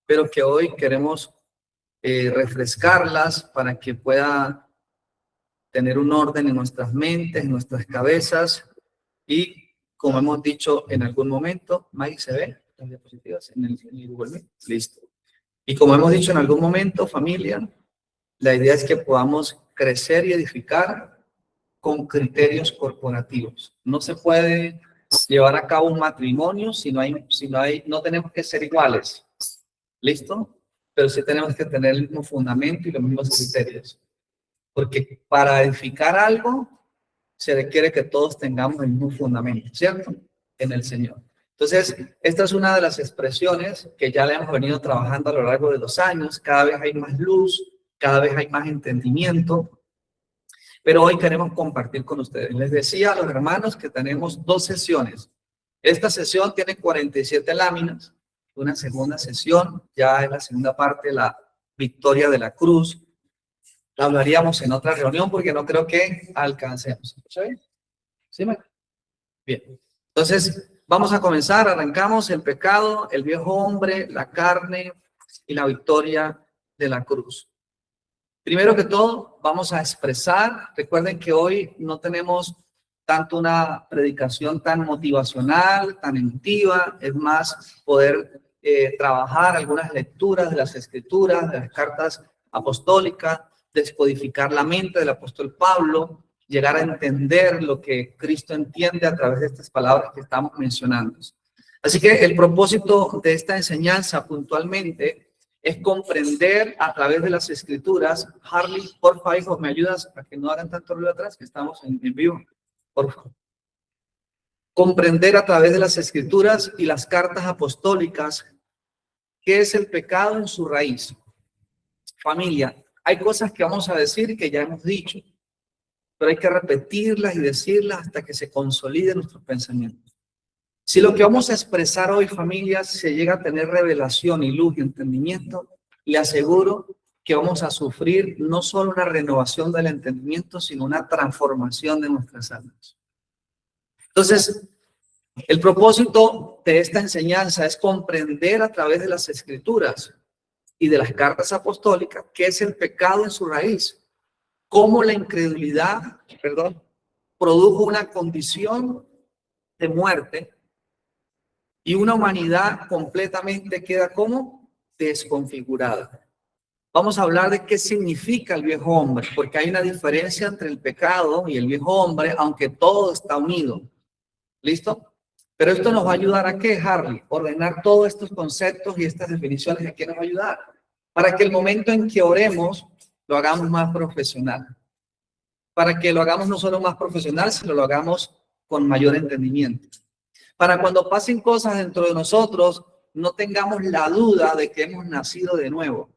pero que hoy queremos refrescarlas para que pueda tener un orden en nuestras mentes, en nuestras cabezas y, como hemos dicho en algún momento, Maggie, ¿se ve las diapositivas en el Google Meet? Listo. Y como hemos dicho en algún momento, familia, la idea es que podamos crecer y edificar con criterios corporativos. No se puede llevar a cabo un matrimonio si no tenemos que ser iguales. ¿Listo? Pero sí tenemos que tener el mismo fundamento y los mismos criterios. Porque para edificar algo, se requiere que todos tengamos el mismo fundamento, ¿cierto? En el Señor. Entonces, esta es una de las expresiones que ya le hemos venido trabajando a lo largo de los años. Cada vez hay más luz, cada vez hay más entendimiento. Pero hoy queremos compartir con ustedes. Les decía a los hermanos que tenemos 2 sesiones. Esta sesión tiene 47 láminas. Una segunda sesión, ya en la segunda parte, la victoria de la cruz. La hablaríamos en otra reunión porque no creo que alcancemos. ¿Sí? ¿Sí, Mike? Bien. Entonces, vamos a comenzar. Arrancamos el pecado, el viejo hombre, la carne y la victoria de la cruz. Primero que todo, vamos a expresar. Recuerden que hoy no tenemos tanto una predicación tan motivacional, tan emotiva. Es más, poder trabajar algunas lecturas de las Escrituras, de las cartas apostólicas, descodificar la mente del apóstol Pablo, llegar a entender lo que Cristo entiende a través de estas palabras que estamos mencionando. Así que el propósito de esta enseñanza puntualmente es comprender a través de las Escrituras. Harley, por favor, hijo, ¿me ayudas a que no hagan tanto ruido atrás, que estamos en vivo? Por favor. Comprender a través de las Escrituras y las cartas apostólicas qué es el pecado en su raíz. Familia, hay cosas que vamos a decir que ya hemos dicho, pero hay que repetirlas y decirlas hasta que se consolide nuestros pensamientos. Si lo que vamos a expresar hoy, familia, se llega a tener revelación y luz y entendimiento, le aseguro que vamos a sufrir no solo una renovación del entendimiento, sino una transformación de nuestras almas. Entonces, el propósito de esta enseñanza es comprender a través de las Escrituras y de las cartas apostólicas qué es el pecado en su raíz, cómo la incredulidad, produjo una condición de muerte y una humanidad completamente queda como desconfigurada. Vamos a hablar de qué significa el viejo hombre, porque hay una diferencia entre el pecado y el viejo hombre, aunque todo está unido. ¿Listo? Pero esto nos va a ayudar a qué, Harley? Ordenar todos estos conceptos y estas definiciones. ¿A qué nos va a ayudar? Para que el momento en que oremos lo hagamos más profesional. Para que lo hagamos no solo más profesional, sino lo hagamos con mayor entendimiento. Para cuando pasen cosas dentro de nosotros, no tengamos la duda de que hemos nacido de nuevo,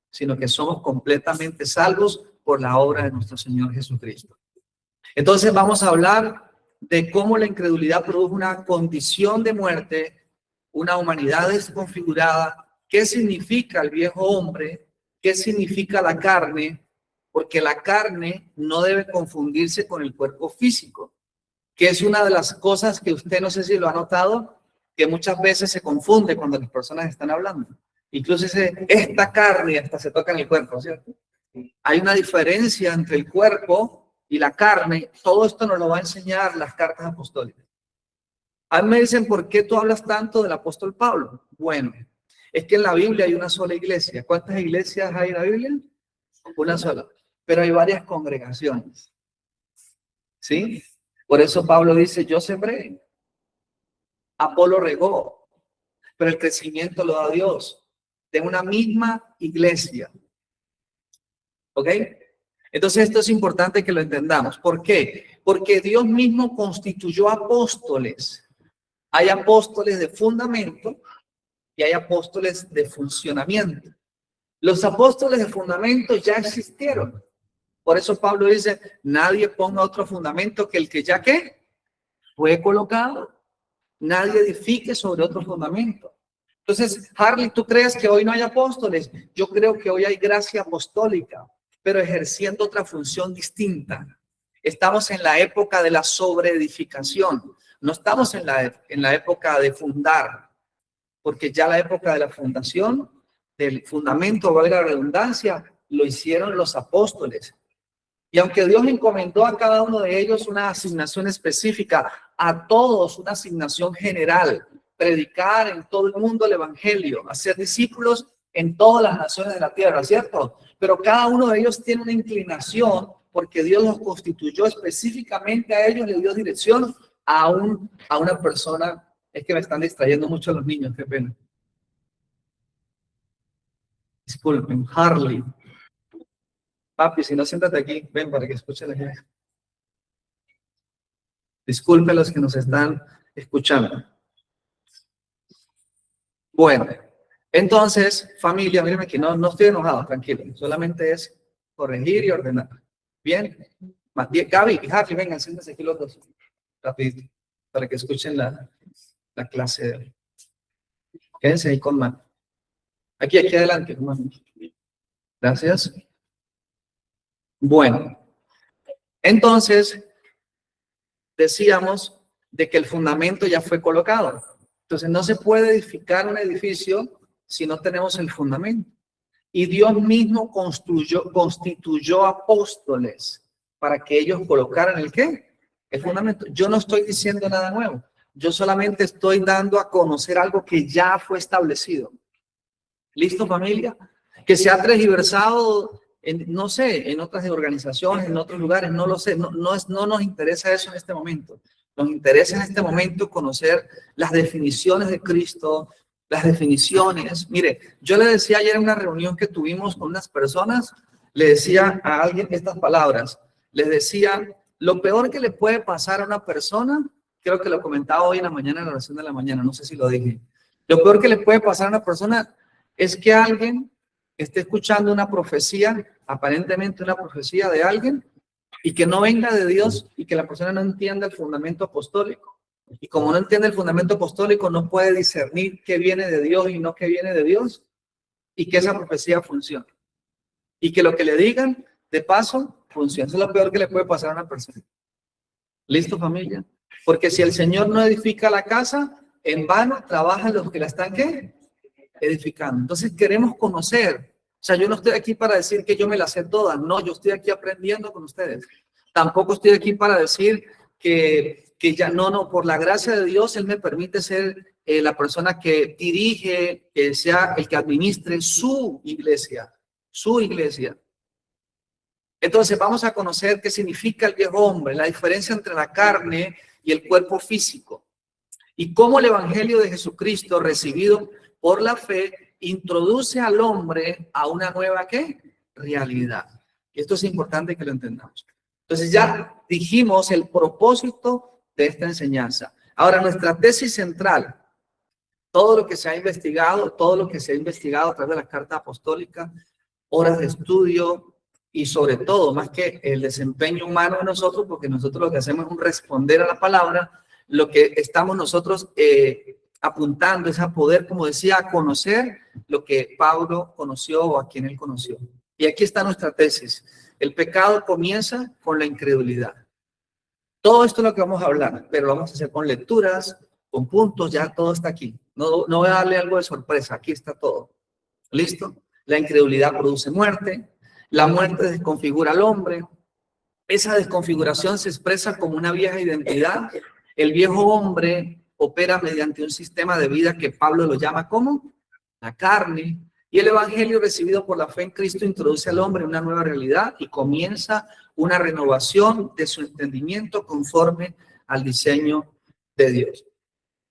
sino que somos completamente salvos por la obra de nuestro Señor Jesucristo. Entonces vamos a hablar de cómo la incredulidad produjo una condición de muerte, una humanidad desconfigurada, qué significa el viejo hombre, qué significa la carne, porque la carne no debe confundirse con el cuerpo físico, que es una de las cosas que usted, no sé si lo ha notado, que muchas veces se confunde cuando las personas están hablando. Incluso esta carne hasta se toca en el cuerpo, ¿cierto? Hay una diferencia entre el cuerpo y la carne. Todo esto nos lo va a enseñar las cartas apostólicas. A mí me dicen, ¿por qué tú hablas tanto del apóstol Pablo? Bueno, es que en la Biblia hay una sola iglesia. ¿Cuántas iglesias hay en la Biblia? Una sola. Pero hay varias congregaciones. ¿Sí? Por eso Pablo dice, yo sembré, Apolo regó, pero el crecimiento lo da Dios. De una misma iglesia. ¿Ok? Entonces esto es importante que lo entendamos. ¿Por qué? Porque Dios mismo constituyó apóstoles. Hay apóstoles de fundamento y hay apóstoles de funcionamiento. Los apóstoles de fundamento ya existieron. Por eso Pablo dice, nadie ponga otro fundamento que el que ya ¿qué? Fue colocado. Nadie edifique sobre otro fundamento. Entonces, Harley, ¿tú crees que hoy no hay apóstoles? Yo creo que hoy hay gracia apostólica, pero ejerciendo otra función distinta. Estamos en la época de la sobreedificación. No estamos en la época de fundar, porque ya la época de la fundación del fundamento, valga la redundancia, lo hicieron los apóstoles. Y aunque Dios encomendó a cada uno de ellos una asignación específica, a todos una asignación general, predicar en todo el mundo el evangelio, hacer discípulos en todas las naciones de la tierra, ¿cierto? Pero cada uno de ellos tiene una inclinación porque Dios los constituyó específicamente a ellos, le dio dirección a una persona. Es que me están distrayendo mucho los niños, qué pena. Disculpen, Harley. Papi, si no, siéntate aquí, ven para que escuche la gente. Disculpen los que nos están escuchando. Bueno, entonces, familia, mírenme aquí, no estoy enojado, tranquilo, solamente es corregir y ordenar. Bien, Gaby y Harley, vengan, siéntense aquí los dos, rapidito, para que escuchen la clase de hoy. Quédense ahí con mano. Aquí adelante, hermano. Gracias. Bueno, entonces, decíamos de que el fundamento ya fue colocado. Entonces, no se puede edificar un edificio si no tenemos el fundamento. Y Dios mismo constituyó apóstoles para que ellos colocaran ¿el qué? El fundamento. Yo no estoy diciendo nada nuevo. Yo solamente estoy dando a conocer algo que ya fue establecido. ¿Listo, familia? Que se ha tergiversado, no sé, en otras organizaciones, en otros lugares, no lo sé. No nos interesa eso en este momento. Nos interesa en este momento conocer las definiciones de Cristo, las definiciones. Mire, yo le decía ayer en una reunión que tuvimos con unas personas, le decía a alguien estas palabras. Les decía, lo peor que le puede pasar a una persona, creo que lo comentaba hoy en la mañana, en la oración de la mañana, no sé si lo dije. Lo peor que le puede pasar a una persona es que alguien esté escuchando una profecía, aparentemente una profecía de alguien, y que no venga de Dios y que la persona no entienda el fundamento apostólico. Y como no entiende el fundamento apostólico, no puede discernir qué viene de Dios y no qué viene de Dios, y que esa profecía funcione. Y que lo que le digan, de paso, funcione. Eso es lo peor que le puede pasar a una persona. ¿Listo, familia? Porque si el Señor no edifica la casa, en vano trabajan los que la están, ¿qué? Edificando. Entonces queremos conocer. O sea, yo no estoy aquí para decir que yo me las sé todas. No, yo estoy aquí aprendiendo con ustedes. Tampoco estoy aquí para decir que ya no, por la gracia de Dios, Él me permite ser la persona que dirige, que sea el que administre su iglesia. Su iglesia. Entonces vamos a conocer qué significa el viejo hombre, la diferencia entre la carne y el cuerpo físico. Y cómo el evangelio de Jesucristo recibido por la fe introduce al hombre a una nueva ¿qué? Realidad. Y esto es importante que lo entendamos. Entonces ya dijimos el propósito de esta enseñanza. Ahora nuestra tesis central, todo lo que se ha investigado a través de las cartas apostólicas, horas de estudio y sobre todo, más que el desempeño humano de nosotros, porque nosotros lo que hacemos es un responder a la palabra, lo que estamos nosotros apuntando es a poder, como decía, a conocer lo que Pablo conoció o a quien él conoció. Y aquí está nuestra tesis. El pecado comienza con la incredulidad. Todo esto es lo que vamos a hablar, pero lo vamos a hacer con lecturas, con puntos, ya todo está aquí. No voy a darle algo de sorpresa, aquí está todo. ¿Listo? La incredulidad produce muerte, la muerte desconfigura al hombre, esa desconfiguración se expresa como una vieja identidad. El viejo hombre opera mediante un sistema de vida que Pablo lo llama como la carne, y el evangelio recibido por la fe en Cristo introduce al hombre en una nueva realidad y comienza una renovación de su entendimiento conforme al diseño de Dios.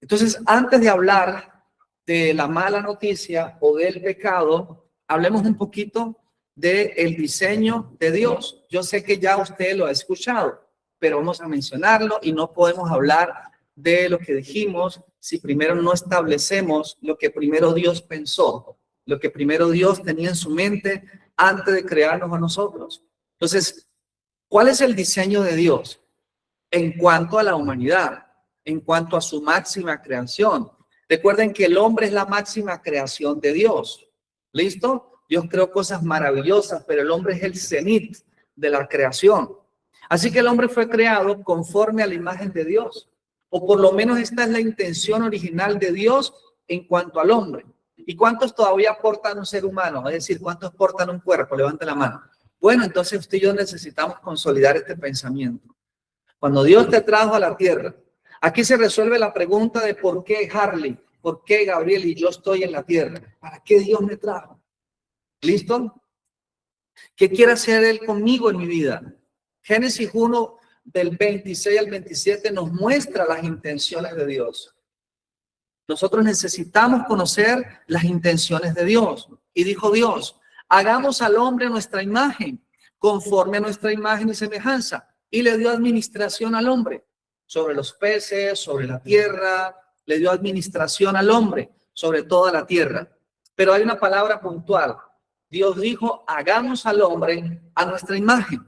Entonces, antes de hablar de la mala noticia o del pecado, hablemos un poquito del diseño de Dios. Yo sé que ya usted lo ha escuchado, pero vamos a mencionarlo y no podemos hablar de lo que dijimos si primero no establecemos lo que primero Dios pensó, lo que primero Dios tenía en su mente antes de crearnos a nosotros. Entonces, ¿cuál es el diseño de Dios en cuanto a la humanidad, en cuanto a su máxima creación? Recuerden que el hombre es la máxima creación de Dios. ¿Listo? Dios creó cosas maravillosas, pero el hombre es el cenit de la creación. Así que el hombre fue creado conforme a la imagen de Dios, o por lo menos esta es la intención original de Dios en cuanto al hombre. ¿Y cuántos todavía portan un ser humano? Es decir, ¿cuántos portan un cuerpo? Levante la mano. Bueno, entonces usted y yo necesitamos consolidar este pensamiento. Cuando Dios te trajo a la tierra, aquí se resuelve la pregunta de por qué Harley, por qué Gabriel y yo estoy en la tierra. ¿Para qué Dios me trajo? ¿Listo? ¿Qué quiere hacer Él conmigo en mi vida? Génesis 1, del 26 al 27, nos muestra las intenciones de Dios. Nosotros necesitamos conocer las intenciones de Dios. Y dijo Dios, hagamos al hombre a nuestra imagen, conforme a nuestra imagen y semejanza. Y le dio administración al hombre sobre los peces, sobre la tierra. Le dio administración al hombre sobre toda la tierra. Pero hay una palabra puntual. Dios dijo, hagamos al hombre a nuestra imagen.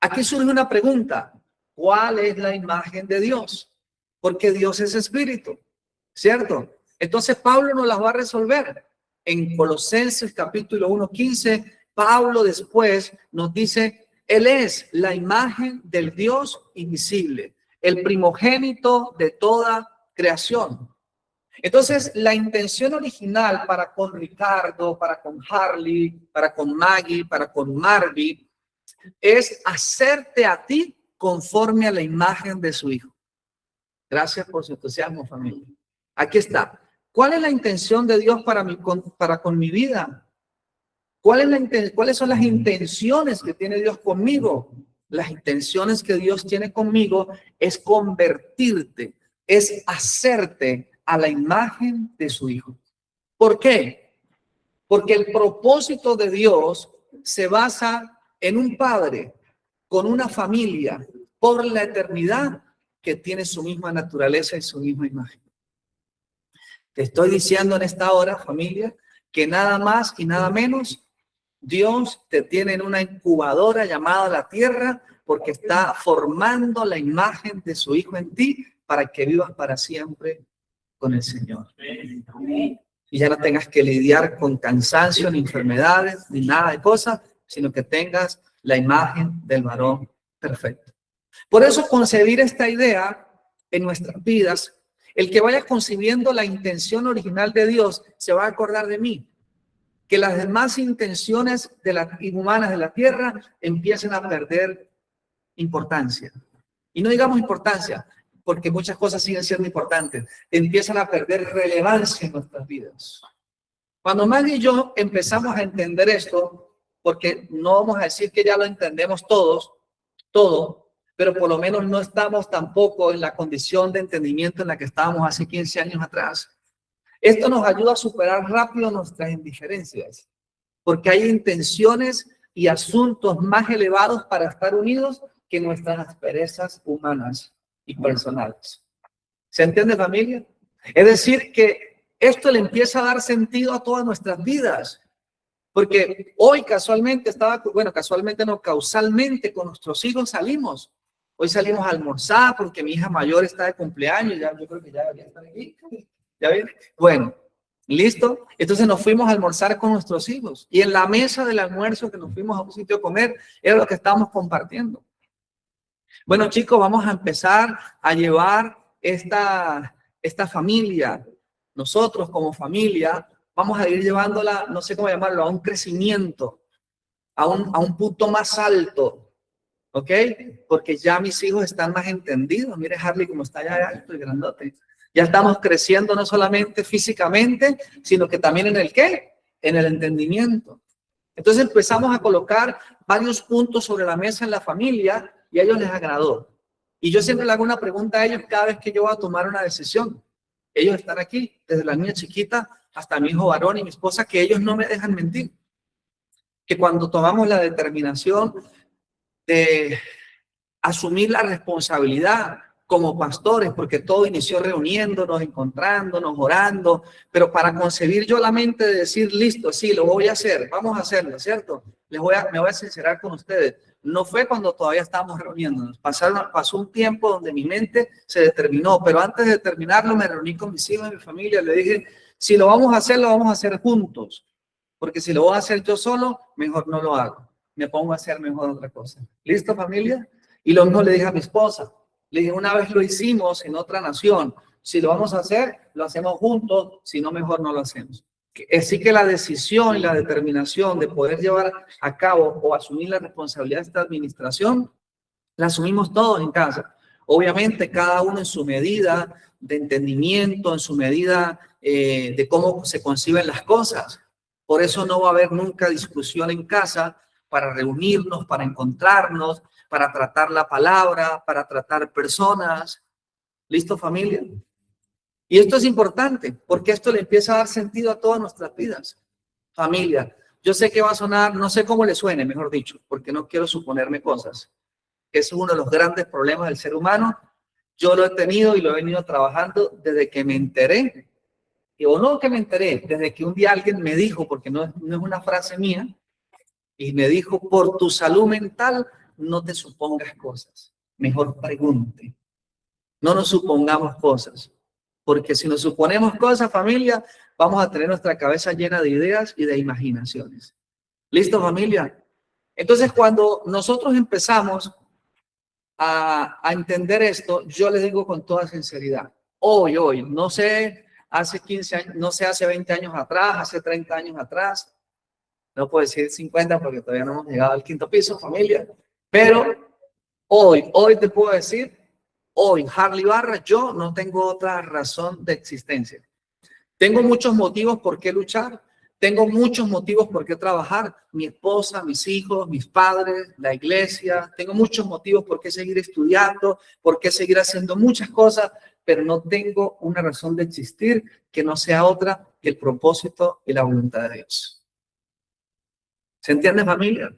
Aquí surge una pregunta. ¿Cuál es la imagen de Dios? Porque Dios es espíritu, ¿cierto? Entonces Pablo nos las va a resolver. En Colosenses capítulo 1:15, Pablo después nos dice, Él es la imagen del Dios invisible, el primogénito de toda creación. Entonces, la intención original para con Ricardo, para con Harley, para con Maggie, para con Marvin, es hacerte a ti conforme a la imagen de su hijo. Gracias por su entusiasmo, familia. Aquí está. ¿Cuál es la intención de Dios para con mi vida? ¿Cuáles son las intenciones que tiene Dios conmigo? Las intenciones que Dios tiene conmigo es convertirte, es hacerte a la imagen de su hijo. ¿Por qué? Porque el propósito de Dios se basa en un padre con una familia por la eternidad que tiene su misma naturaleza y su misma imagen. Te estoy diciendo en esta hora, familia, que nada más y nada menos, Dios te tiene en una incubadora llamada la tierra porque está formando la imagen de su hijo en ti para que vivas para siempre con el Señor. Y ya no tengas que lidiar con cansancio, ni enfermedades, ni nada de cosas, sino que tengas la imagen del varón perfecto. Por eso concebir esta idea en nuestras vidas, el que vaya concibiendo la intención original de Dios, se va a acordar de mí. Que las demás intenciones humanas de la tierra empiecen a perder importancia. Y no digamos importancia, porque muchas cosas siguen siendo importantes. Empiezan a perder relevancia en nuestras vidas. Cuando Maggie y yo empezamos a entender esto, porque no vamos a decir que ya lo entendemos todo, pero por lo menos no estamos tampoco en la condición de entendimiento en la que estábamos hace 15 años atrás. Esto nos ayuda a superar rápido nuestras indiferencias, porque hay intenciones y asuntos más elevados para estar unidos que nuestras asperezas humanas y personales. ¿Se entiende, familia? Es decir, que esto le empieza a dar sentido a todas nuestras vidas, porque hoy casualmente causalmente con nuestros hijos salimos. Hoy salimos a almorzar porque mi hija mayor está de cumpleaños, yo creo que ya debería estar aquí. ¿Ya ven? Bueno, ¿listo? Entonces nos fuimos a almorzar con nuestros hijos. Y en la mesa del almuerzo que nos fuimos a un sitio a comer, era lo que estábamos compartiendo. Bueno, chicos, vamos a empezar a llevar esta familia. Nosotros como familia vamos a ir llevándola, no sé cómo llamarlo, a un crecimiento, a un punto más alto. ¿Ok? Porque ya mis hijos están más entendidos. Mire Harley como está allá alto y grandote. Ya estamos creciendo no solamente físicamente, sino que también en el ¿qué? En el entendimiento. Entonces empezamos a colocar varios puntos sobre la mesa en la familia y a ellos les agradó. Y yo siempre le hago una pregunta a ellos cada vez que yo voy a tomar una decisión. Ellos están aquí, desde la niña chiquita hasta mi hijo varón y mi esposa, que ellos no me dejan mentir. Que cuando tomamos la determinación de asumir la responsabilidad como pastores, porque todo inició reuniéndonos, encontrándonos, orando, pero para concebir yo la mente de decir, listo, sí, lo voy a hacer, vamos a hacerlo, ¿cierto? Me voy a sincerar con ustedes. No fue cuando todavía estábamos reuniéndonos. Pasó un tiempo donde mi mente se determinó, pero antes de terminarlo me reuní con mis hijos y mi familia. Le dije, si lo vamos a hacer, lo vamos a hacer juntos, porque si lo voy a hacer yo solo, mejor no lo hago. Me pongo a hacer mejor otra cosa. ¿Listo, familia? Y lo mismo le dije a mi esposa. Le dije, una vez lo hicimos en otra nación. Si lo vamos a hacer, lo hacemos juntos. Si no, mejor no lo hacemos. Así que la decisión y la determinación de poder llevar a cabo o asumir la responsabilidad de esta administración, la asumimos todos en casa. Obviamente, cada uno en su medida de entendimiento, en su medida de cómo se conciben las cosas. Por eso no va a haber nunca discusión en casa para reunirnos, para encontrarnos, para tratar la palabra, para tratar personas. ¿Listo, familia? Y esto es importante porque esto le empieza a dar sentido a todas nuestras vidas. Familia, yo sé que va a sonar, no sé cómo le suene, mejor dicho, porque no quiero suponerme cosas. Ese es uno de los grandes problemas del ser humano. Yo lo he tenido y lo he venido trabajando desde que me enteré, o no que me enteré, desde que un día alguien me dijo, porque no es una frase mía, y me dijo, por tu salud mental, no te supongas cosas. Mejor pregunte. No nos supongamos cosas. Porque si nos suponemos cosas, familia, vamos a tener nuestra cabeza llena de ideas y de imaginaciones. ¿Listo, familia? Entonces, cuando nosotros empezamos a entender esto, yo les digo con toda sinceridad, hoy, no sé, hace 15 años, no sé, hace 20 años atrás, hace 30 años atrás, no puedo decir 50 porque todavía no hemos llegado al quinto piso, familia, pero hoy te puedo decir, hoy, Harley Barra, yo no tengo otra razón de existencia. Tengo muchos motivos por qué luchar, tengo muchos motivos por qué trabajar, mi esposa, mis hijos, mis padres, la iglesia, tengo muchos motivos por qué seguir estudiando, por qué seguir haciendo muchas cosas, pero no tengo una razón de existir que no sea otra que el propósito y la voluntad de Dios. ¿Se entiende, familia?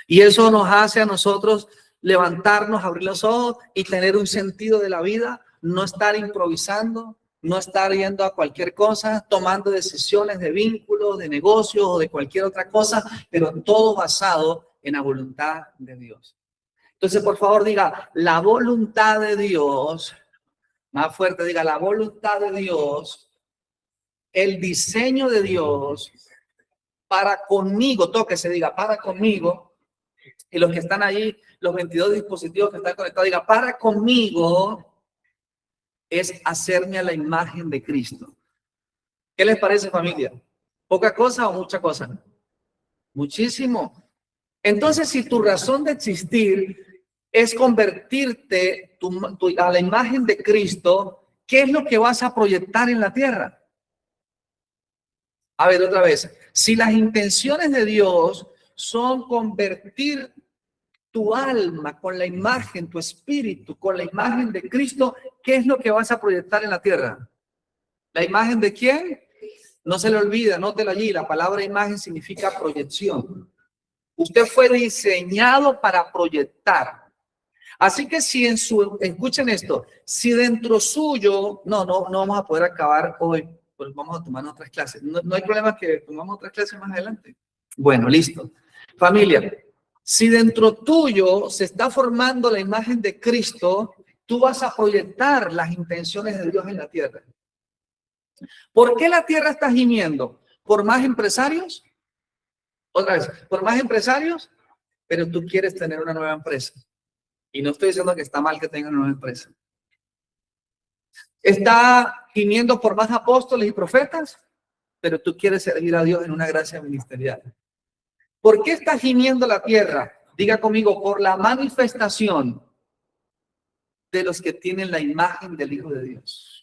Y eso nos hace a nosotros levantarnos, abrir los ojos y tener un sentido de la vida, no estar improvisando, no estar yendo a cualquier cosa, tomando decisiones de vínculos, de negocios o de cualquier otra cosa, pero todo basado en la voluntad de Dios. Entonces, por favor, diga, la voluntad de Dios, más fuerte, diga, la voluntad de Dios, el diseño de Dios para conmigo, tóquese, diga, para conmigo, y los que están allí, los 22 dispositivos que están conectados, diga, para conmigo es hacerme a la imagen de Cristo. ¿Qué les parece, familia? ¿Poca cosa o mucha cosa? Muchísimo. Entonces, si tu razón de existir es convertirte a la imagen de Cristo, ¿qué es lo que vas a proyectar en la tierra? A ver, otra vez. Si las intenciones de Dios son convertir tu alma con la imagen, tu espíritu con la imagen de Cristo, ¿qué es lo que vas a proyectar en la tierra? ¿La imagen de quién? No se le olvida, anótelo allí. La palabra imagen significa proyección. Usted fue diseñado para proyectar. Así que si escuchen esto, si dentro suyo, no vamos a poder acabar hoy, pues vamos a tomar otras clases. No hay problema que tomamos otras clases más adelante. Bueno, listo. Familia, si dentro tuyo se está formando la imagen de Cristo, tú vas a proyectar las intenciones de Dios en la tierra. ¿Por qué la tierra está gimiendo? ¿Por más empresarios? Otra vez, ¿por más empresarios? Pero tú quieres tener una nueva empresa. Y no estoy diciendo que está mal que tengan una nueva empresa. ¿Está gimiendo por más apóstoles y profetas? Pero tú quieres servir a Dios en una gracia ministerial. ¿Por qué está gimiendo la tierra? Diga conmigo, por la manifestación de los que tienen la imagen del Hijo de Dios.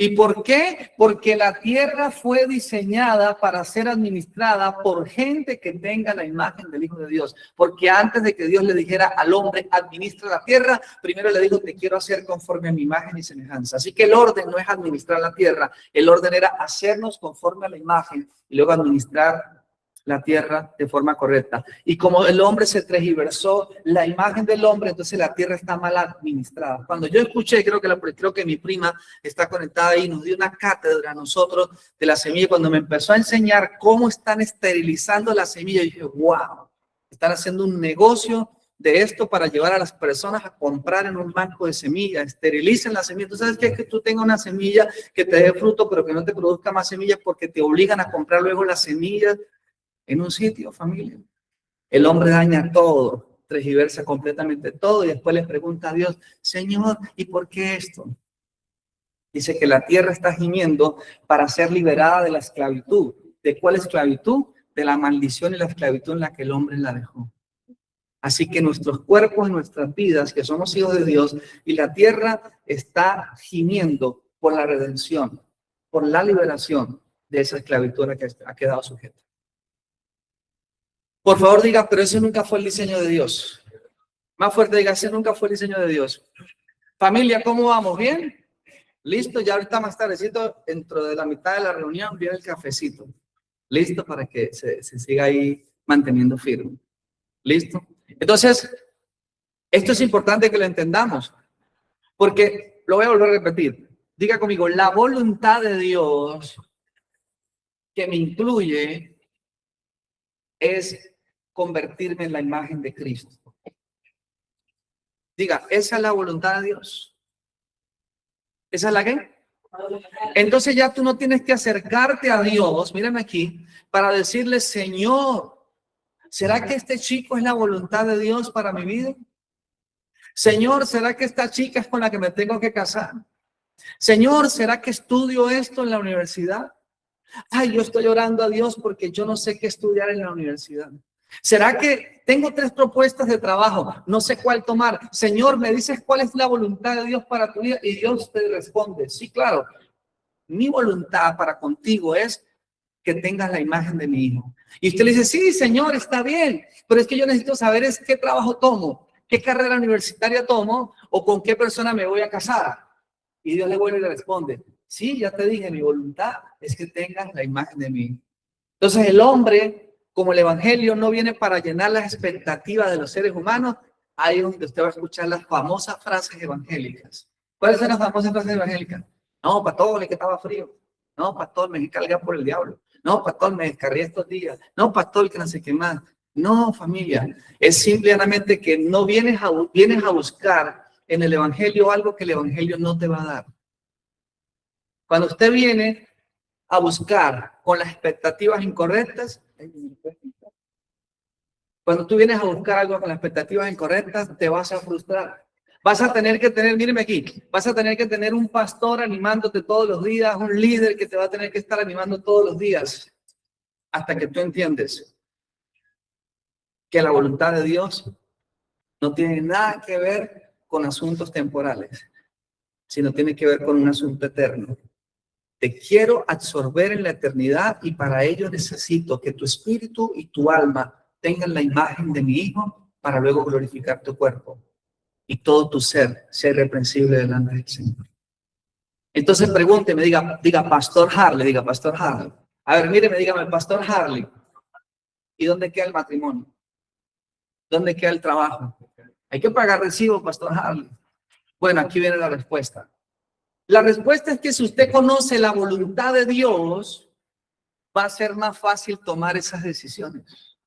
¿Y por qué? Porque la tierra fue diseñada para ser administrada por gente que tenga la imagen del Hijo de Dios. Porque antes de que Dios le dijera al hombre, administra la tierra, primero le dijo, te quiero hacer conforme a mi imagen y semejanza. Así que el orden no es administrar la tierra, el orden era hacernos conforme a la imagen y luego administrar la tierra de forma correcta. Y como el hombre se tergiversó la imagen del hombre, entonces la tierra está mal administrada. Cuando yo escuché, creo que mi prima está conectada ahí, nos dio una cátedra a nosotros de la semilla. Cuando me empezó a enseñar cómo están esterilizando la semilla, yo dije, wow, están haciendo un negocio de esto para llevar a las personas a comprar en un banco de semillas, esterilicen la semilla. ¿Tú sabes qué es que tú tengas una semilla que te dé fruto, pero que no te produzca más semillas porque te obligan a comprar luego las semillas en un sitio, familia? El hombre daña todo, tergiversa completamente todo y después le pregunta a Dios, Señor, ¿y por qué esto? Dice que la tierra está gimiendo para ser liberada de la esclavitud. ¿De cuál esclavitud? De la maldición y la esclavitud en la que el hombre la dejó. Así que nuestros cuerpos y nuestras vidas, que somos hijos de Dios, y la tierra está gimiendo por la redención, por la liberación de esa esclavitud a la que ha quedado sujeta. Por favor, diga, pero ese nunca fue el diseño de Dios. Más fuerte, diga, ese nunca fue el diseño de Dios. Familia, ¿cómo vamos? ¿Bien? Listo, ya ahorita más tardecito, dentro de la mitad de la reunión, viene el cafecito. Listo para que se siga ahí manteniendo firme. ¿Listo? Entonces, esto es importante que lo entendamos, porque lo voy a volver a repetir. Diga conmigo, la voluntad de Dios que me incluye es convertirme en la imagen de Cristo. Diga, esa es la voluntad de Dios. ¿Esa es la qué? Entonces ya tú no tienes que acercarte a Dios, mírame aquí, para decirle, Señor, ¿será que este chico es la voluntad de Dios para mi vida? Señor, ¿será que esta chica es con la que me tengo que casar? Señor, ¿será que estudio esto en la universidad? Ay, yo estoy orando a Dios porque yo no sé qué estudiar en la universidad. ¿Será que tengo 3 propuestas de trabajo? No sé cuál tomar. Señor, ¿me dices cuál es la voluntad de Dios para tu vida? Y Dios te responde, sí, claro. Mi voluntad para contigo es que tengas la imagen de mi hijo. Y usted le dice, sí, Señor, está bien, pero es que yo necesito saber es qué trabajo tomo, qué carrera universitaria tomo o con qué persona me voy a casar. Y Dios le vuelve y le responde, sí, ya te dije, mi voluntad es que tengas la imagen de mi hijo. Entonces el hombre, como el evangelio no viene para llenar las expectativas de los seres humanos, ahí es donde usted va a escuchar las famosas frases evangélicas. ¿Cuáles son las famosas frases evangélicas? No, pastor, que estaba frío. No, pastor, me cargué por el diablo. No, pastor, me descargué estos días. No, pastor, que no sé qué más. No, familia, es simplemente que no vienes a buscar en el evangelio algo que el evangelio no te va a dar. Cuando usted viene a buscar con las expectativas incorrectas, cuando tú vienes a buscar algo con las expectativas incorrectas, te vas a frustrar. Vas a tener que tener, míreme aquí, vas a tener que tener un pastor animándote todos los días, un líder que te va a tener que estar animando todos los días, hasta que tú entiendes que la voluntad de Dios no tiene nada que ver con asuntos temporales, sino tiene que ver con un asunto eterno. Te quiero absorber en la eternidad y para ello necesito que tu espíritu y tu alma tengan la imagen de mi Hijo para luego glorificar tu cuerpo y todo tu ser sea irreprensible delante del Señor. Entonces pregúnteme, diga Pastor Harley, diga Pastor Harley. A ver, míreme, dígame, Pastor Harley, ¿y dónde queda el matrimonio? ¿Dónde queda el trabajo? Hay que pagar recibo, Pastor Harley. Bueno, aquí viene la respuesta. La respuesta es que si usted conoce la voluntad de Dios, va a ser más fácil tomar esas decisiones.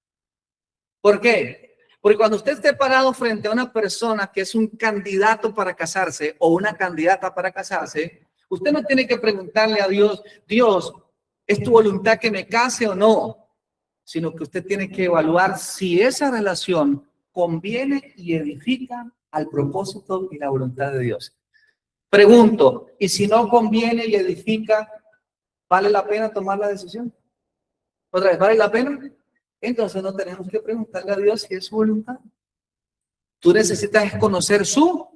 ¿Por qué? Porque cuando usted esté parado frente a una persona que es un candidato para casarse o una candidata para casarse, usted no tiene que preguntarle a Dios, Dios, ¿es tu voluntad que me case o no? Sino que usted tiene que evaluar si esa relación conviene y edifica al propósito y la voluntad de Dios. Pregunto, ¿y si no conviene y edifica, vale la pena tomar la decisión? Otra vez, ¿vale la pena? Entonces no tenemos que preguntarle a Dios si es su voluntad. Tú necesitas conocer su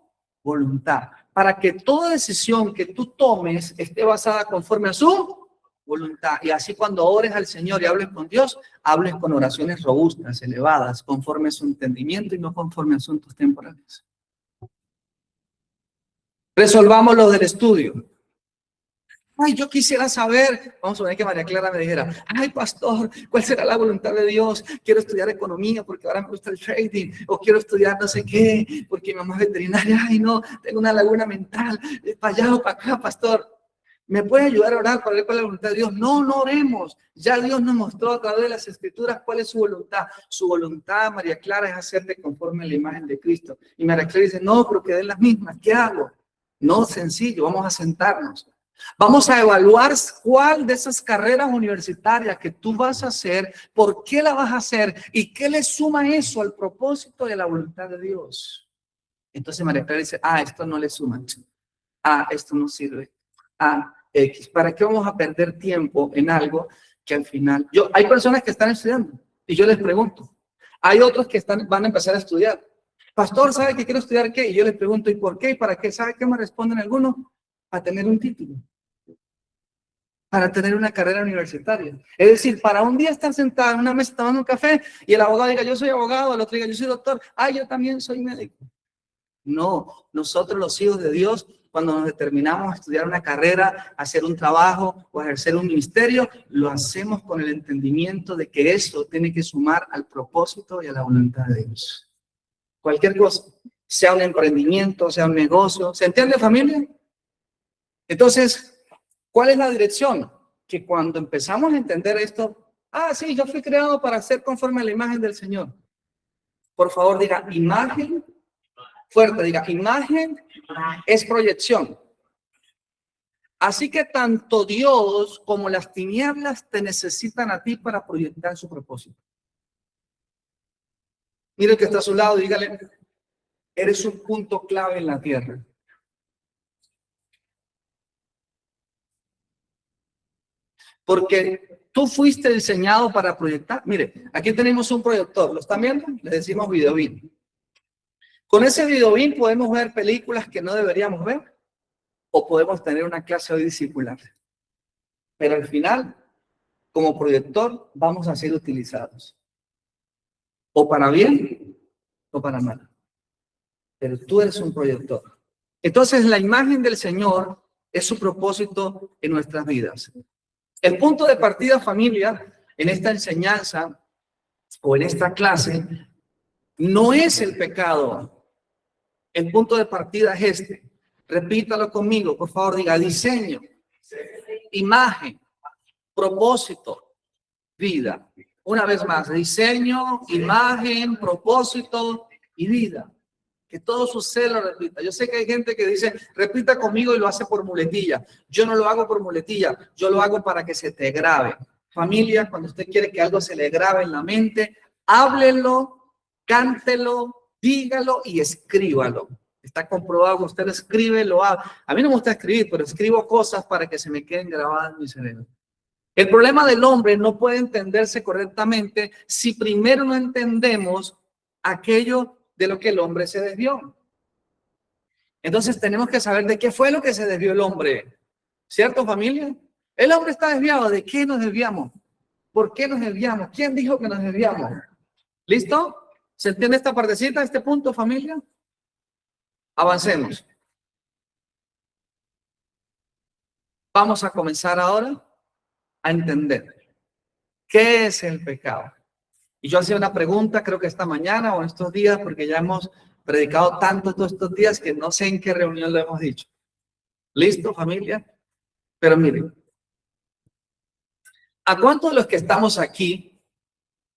voluntad para que toda decisión que tú tomes esté basada conforme a su voluntad. Y así cuando ores al Señor y hables con Dios, hables con oraciones robustas, elevadas, conforme a su entendimiento y no conforme a asuntos temporales. Resolvamos lo del estudio. Ay, yo quisiera saber, vamos a ver que María Clara me dijera, ay, pastor, ¿cuál será la voluntad de Dios? Quiero estudiar economía porque ahora me gusta el trading, o quiero estudiar no sé qué, porque mi mamá es veterinaria, ay, no, tengo una laguna mental, para allá o para acá, pastor. ¿Me puede ayudar a orar para ver cuál es la voluntad de Dios? No, no oremos. Ya Dios nos mostró a través de las Escrituras cuál es su voluntad. Su voluntad, María Clara, es hacerte conforme a la imagen de Cristo. Y María Clara dice, no, pero queden las mismas, ¿qué hago? No, sencillo, vamos a sentarnos. Vamos a evaluar cuál de esas carreras universitarias que tú vas a hacer, por qué la vas a hacer y qué le suma eso al propósito de la voluntad de Dios. Entonces María Clara dice, esto no le suma, esto no sirve. a X. ¿Para qué vamos a perder tiempo en algo que al final... Hay personas que están estudiando y yo les pregunto. Hay otros que van a empezar a estudiar. Pastor, ¿sabe que quiero estudiar qué? Y yo les pregunto, ¿y por qué? ¿Y para qué? ¿Sabe qué me responden algunos? A tener un título. Para tener una carrera universitaria. Es decir, para un día estar sentado en una mesa tomando un café y el abogado diga, yo soy abogado, el otro diga, yo soy doctor, yo también soy médico. No, nosotros los hijos de Dios, cuando nos determinamos a estudiar una carrera, a hacer un trabajo o a ejercer un ministerio, lo hacemos con el entendimiento de que eso tiene que sumar al propósito y a la voluntad de Dios. Cualquier cosa, sea un emprendimiento, sea un negocio, ¿se entiende, familia? Entonces, ¿cuál es la dirección? Que cuando empezamos a entender esto, sí, yo fui creado para ser conforme a la imagen del Señor. Por favor, diga imagen, fuerte, diga imagen es proyección. Así que tanto Dios como las tinieblas te necesitan a ti para proyectar su propósito. Mire el que está a su lado, dígale, eres un punto clave en la tierra. Porque tú fuiste diseñado para proyectar. Mire, aquí tenemos un proyector. ¿Lo están viendo? Le decimos videobeam. Con ese videobeam podemos ver películas que no deberíamos ver o podemos tener una clase discipular. Pero al final, como proyector, vamos a ser utilizados. O para bien o para mal. Pero tú eres un proyector. Entonces, la imagen del Señor es su propósito en nuestras vidas. El punto de partida, familia, en esta enseñanza o en esta clase, no es el pecado. El punto de partida es este. Repítalo conmigo, por favor, diga diseño, imagen, propósito, vida. Una vez más, diseño, imagen, propósito y vida. Que todo su ser lo repita. Yo sé que hay gente que dice, repita conmigo y lo hace por muletilla. Yo no lo hago por muletilla, yo lo hago para que se te grabe. Familia, cuando usted quiere que algo se le grabe en la mente, háblelo, cántelo, dígalo y escríbalo. Está comprobado que usted escribe, lo haga. A mí no me gusta escribir, pero escribo cosas para que se me queden grabadas en mi cerebro. El problema del hombre no puede entenderse correctamente si primero no entendemos aquello de lo que el hombre se desvió. Entonces tenemos que saber de qué fue lo que se desvió el hombre. ¿Cierto, familia? El hombre está desviado. ¿De qué nos desviamos? ¿Por qué nos desviamos? ¿Quién dijo que nos desviamos? ¿Listo? ¿Se entiende esta partecita, este punto, familia? Avancemos. Vamos a comenzar ahora a entender qué es el pecado. Y yo hacía una pregunta, creo que esta mañana o en estos días, porque ya hemos predicado tanto todos estos días que no sé en qué reunión lo hemos dicho. ¿Listo, familia? Pero miren, ¿a cuántos de los que estamos aquí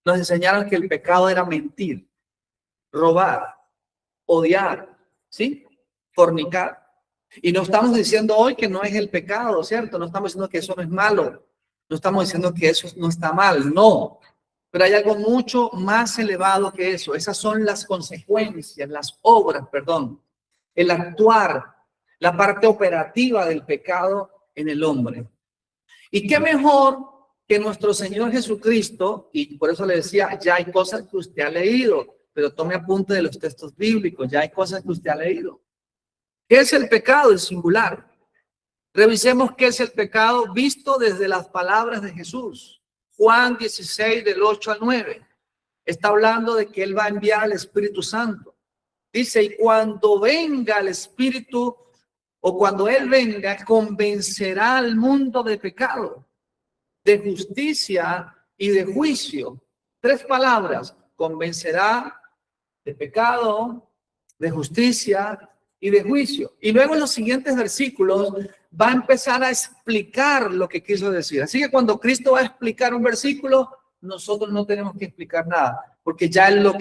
nos enseñaron que el pecado era mentir, robar, odiar, ¿sí? Fornicar? Y no estamos diciendo hoy que no es el pecado, ¿cierto? No estamos diciendo que eso no es malo. No estamos diciendo que eso no está mal, no. Pero hay algo mucho más elevado que eso. Esas son las consecuencias, las obras, perdón. El actuar, la parte operativa del pecado en el hombre. Y qué mejor que nuestro Señor Jesucristo, y por eso le decía, ya hay cosas que usted ha leído, pero tome apunte de los textos bíblicos, ya hay cosas que usted ha leído. ¿Qué es el pecado? El singular. Revisemos qué es el pecado visto desde las palabras de Jesús. Juan 16, del 8 al 9. Está hablando de que Él va a enviar al Espíritu Santo. Dice, y cuando venga el Espíritu, o cuando Él venga, convencerá al mundo de pecado, de justicia y de juicio. 3 palabras, convencerá de pecado, de justicia y de juicio. Y luego en los siguientes versículos va a empezar a explicar lo que quiso decir. Así que cuando Cristo va a explicar un versículo, nosotros no tenemos que explicar nada, porque ya Él lo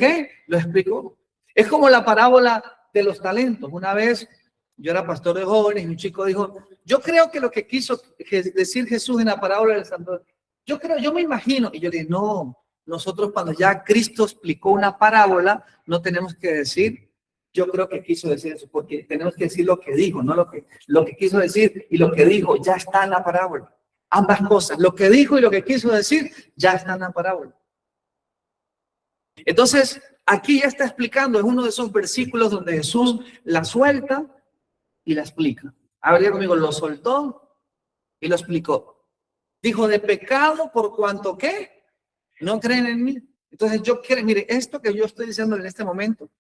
explicó. Es como la parábola de los talentos. Una vez yo era pastor de jóvenes y un chico dijo, yo creo que lo que quiso decir Jesús en la parábola del santo, yo me imagino. Y yo dije, no, nosotros cuando ya Cristo explicó una parábola, no tenemos que decir Yo creo que quiso decir eso, porque tenemos que decir lo que dijo, no lo que quiso decir y lo que dijo ya está en la parábola. Ambas cosas, lo que dijo y lo que quiso decir ya está en la parábola. Entonces, aquí ya está explicando, es uno de esos versículos donde Jesús la suelta y la explica. A ver, conmigo, lo soltó y lo explicó. Dijo, de pecado por cuanto ¿qué? No creen en mí. Entonces yo quiero, mire, esto que yo estoy diciendo en este momento,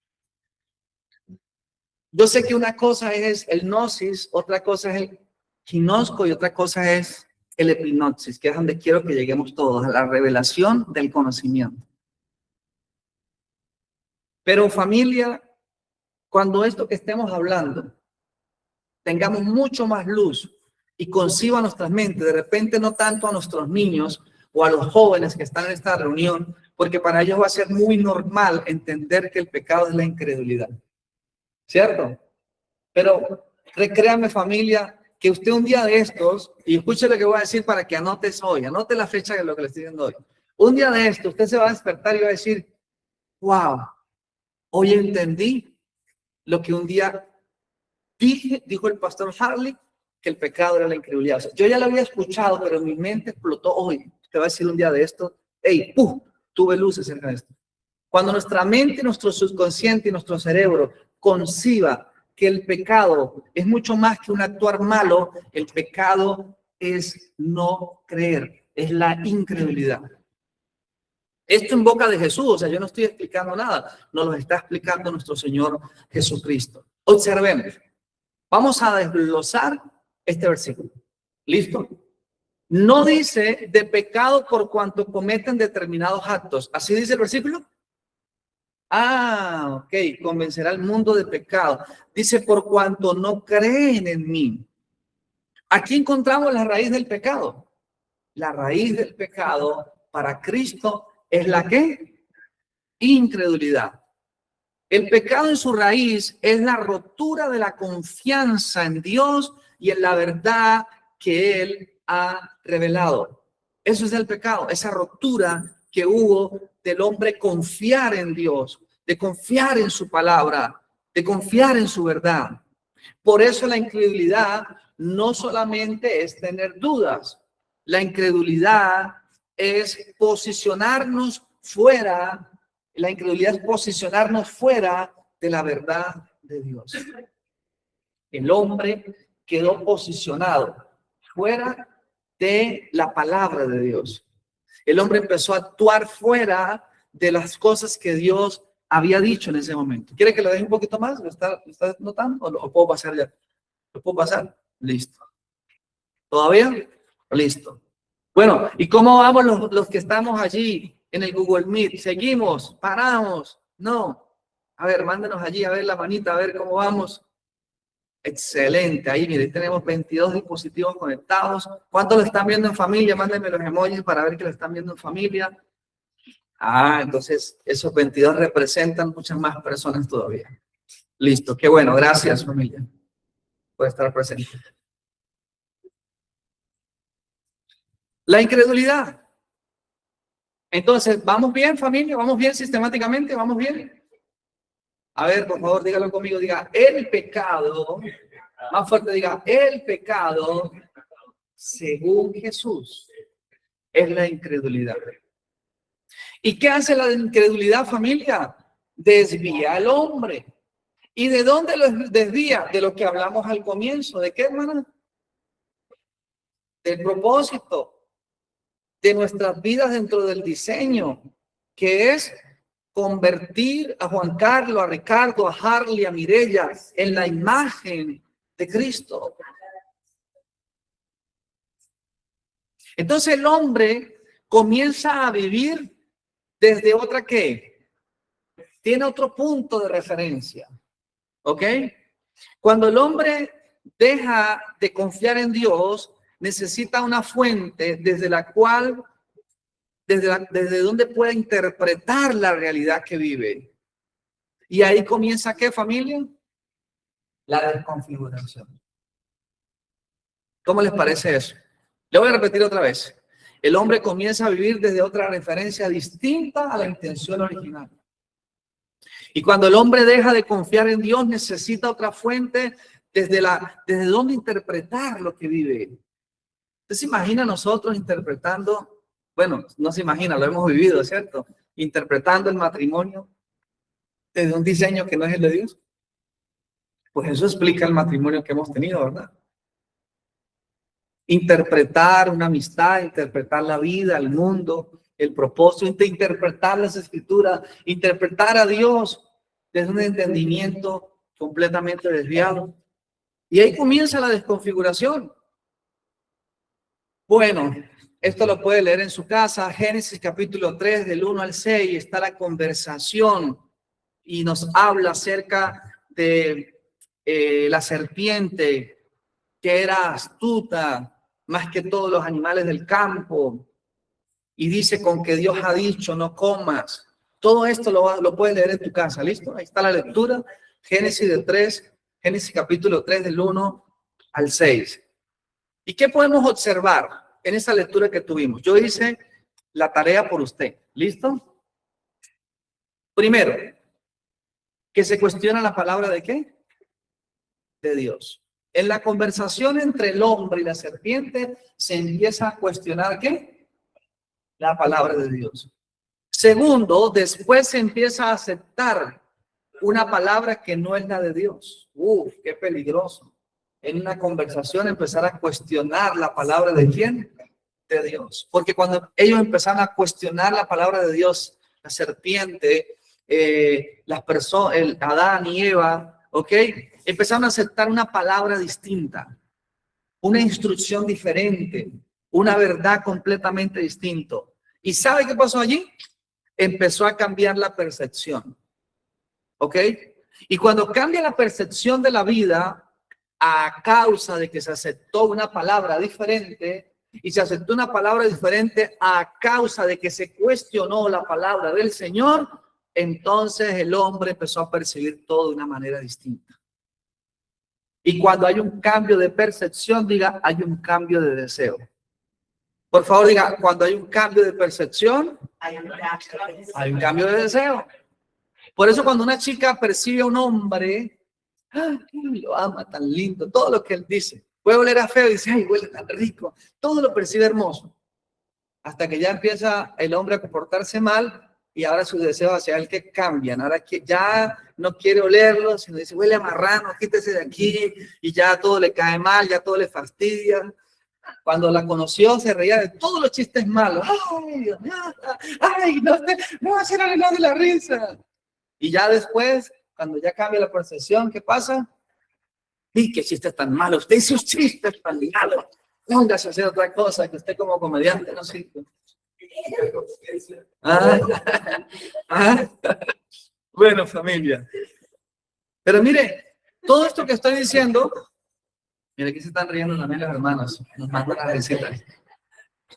yo sé que una cosa es el gnosis, otra cosa es el ginosco y otra cosa es el epinopsis, que es donde quiero que lleguemos todos, a la revelación del conocimiento. Pero familia, cuando esto que estemos hablando, tengamos mucho más luz y conciba nuestras mentes, de repente no tanto a nuestros niños o a los jóvenes que están en esta reunión, porque para ellos va a ser muy normal entender que el pecado es la incredulidad. ¿Cierto? Pero créanme familia, que usted un día de estos, y escuche lo que voy a decir para que anotes hoy, anote la fecha de lo que le estoy diciendo hoy. Un día de esto, usted se va a despertar y va a decir, wow, hoy entendí lo que un día dijo el pastor Harley, que el pecado era la incredulidad. O sea, yo ya lo había escuchado, pero mi mente explotó hoy. Usted va a decir un día de esto, hey, tuve luces acerca de esto. Cuando nuestra mente, nuestro subconsciente y nuestro cerebro conciba que el pecado es mucho más que un actuar malo, el pecado es no creer, es la incredulidad. Esto en boca de Jesús, o sea, yo no estoy explicando nada, nos lo está explicando nuestro Señor Jesucristo. Observemos, vamos a desglosar este versículo. ¿Listo? No dice de pecado por cuanto cometen determinados actos. ¿Así dice el versículo? Ah, ok, convencerá al mundo de pecado. Dice, por cuanto no creen en mí. Aquí encontramos la raíz del pecado. La raíz del pecado para Cristo es la ¿qué? Incredulidad. El pecado en su raíz es la rotura de la confianza en Dios y en la verdad que Él ha revelado. Eso es el pecado, esa rotura que hubo del hombre confiar en Dios, de confiar en su palabra, de confiar en su verdad. Por eso la incredulidad no solamente es tener dudas, la incredulidad es posicionarnos fuera, la incredulidad es posicionarnos fuera de la verdad de Dios. El hombre quedó posicionado fuera de la palabra de Dios. El hombre empezó a actuar fuera de las cosas que Dios había dicho en ese momento. ¿Quiere que lo deje un poquito más? ¿Lo está notando? ¿O puedo pasar ya? ¿Lo puedo pasar? Listo. ¿Todavía? Listo. Bueno, ¿y cómo vamos los que estamos allí en el Google Meet? ¿Seguimos? ¿Paramos? No. A ver, mándenos allí a ver la manita, a ver cómo vamos. Excelente. Ahí, mire, tenemos 22 dispositivos conectados. ¿Cuántos lo están viendo en familia? Mándenme los emojis para ver que lo están viendo en familia. Ah, entonces esos 22 representan muchas más personas todavía. Listo. Qué bueno. Gracias, familia, por estar presente. La incredulidad. Entonces, ¿vamos bien, familia? ¿Vamos bien sistemáticamente? ¿Vamos bien? A ver, por favor, dígalo conmigo. Diga, el pecado, más fuerte diga, el pecado, según Jesús, es la incredulidad. ¿Y qué hace la incredulidad, familia? Desvía al hombre. ¿Y de dónde lo desvía? De lo que hablamos al comienzo. ¿De qué, hermana? Del propósito de nuestras vidas dentro del diseño, que es convertir a Juan Carlos, a Ricardo, a Harley, a Mireya en la imagen de Cristo. Entonces el hombre comienza a vivir desde otra ¿qué? Tiene otro punto de referencia. ¿Ok? Cuando el hombre deja de confiar en Dios, necesita una fuente desde la cual, desde donde pueda interpretar la realidad que vive. Y ahí comienza ¿qué, familia? La desconfiguración. ¿Cómo les parece eso? Le voy a repetir otra vez. El hombre comienza a vivir desde otra referencia distinta a la intención original. Y cuando el hombre deja de confiar en Dios, necesita otra fuente desde donde interpretar lo que vive. ¿Usted se imagina nosotros interpretando? Bueno, no se imagina, lo hemos vivido, ¿cierto? Interpretando el matrimonio desde un diseño que no es el de Dios. Pues eso explica el matrimonio que hemos tenido, ¿verdad? Interpretar una amistad, interpretar la vida, el mundo, el propósito, interpretar las escrituras, interpretar a Dios desde un entendimiento completamente desviado. Y ahí comienza la desconfiguración. Bueno, esto lo puede leer en su casa, Génesis capítulo 3, del 1 al 6, está la conversación y nos habla acerca de la serpiente, que era astuta más que todos los animales del campo, y dice: con que Dios ha dicho, no comas. Todo esto lo puedes leer en tu casa, ¿listo? Ahí está la lectura, Génesis capítulo 3, del 1 al 6. ¿Y qué podemos observar en esa lectura que tuvimos? Yo hice la tarea por usted, ¿listo? Primero, que se cuestiona la palabra ¿de qué? De Dios. En la conversación entre el hombre y la serpiente se empieza a cuestionar ¿qué? La palabra de Dios. Segundo, después se empieza a aceptar una palabra que no es la de Dios. Uf, qué peligroso. En una conversación empezar a cuestionar la palabra de ¿quién? De Dios. Porque cuando ellos empezaron a cuestionar la palabra de Dios, la serpiente, las personas, Adán y Eva, ¿ok? Empezaron a aceptar una palabra distinta, una instrucción diferente, una verdad completamente distinta. ¿Y sabe qué pasó allí? Empezó a cambiar la percepción, ¿ok? Y cuando cambia la percepción de la vida a causa de que se aceptó una palabra diferente, y se aceptó una palabra diferente a causa de que se cuestionó la palabra del Señor, entonces el hombre empezó a percibir todo de una manera distinta. Y cuando hay un cambio de percepción, diga, hay un cambio de deseo. Por favor, diga, cuando hay un cambio de percepción, hay un cambio de deseo. Por eso cuando una chica percibe a un hombre, ¡ay, lo ama, tan lindo! Todo lo que él dice. Puede oler a feo y dice, ¡ay, huele tan rico! Todo lo percibe hermoso. Hasta que ya empieza el hombre a comportarse mal y ahora sus deseos hacia él que cambian. Ahora que ya no quiere olerlo, sino dice, huele a marrano, quítese de aquí, y ya todo le cae mal, ya todo le fastidia. Cuando la conoció se reía de todos los chistes malos. ¡Ay, Dios mío! ¡Ay, no va a ser el de la risa! Y ya después, cuando ya cambia la percepción, ¿qué pasa? ¡Y qué chistes tan malos! Usted hizo chistes tan malos. Póngase a hacer otra cosa, que usted como comediante no sirve. Bueno, familia. Pero mire, todo esto que estoy diciendo, mire, aquí se están riendo también las hermanas, nos mandan a visitar.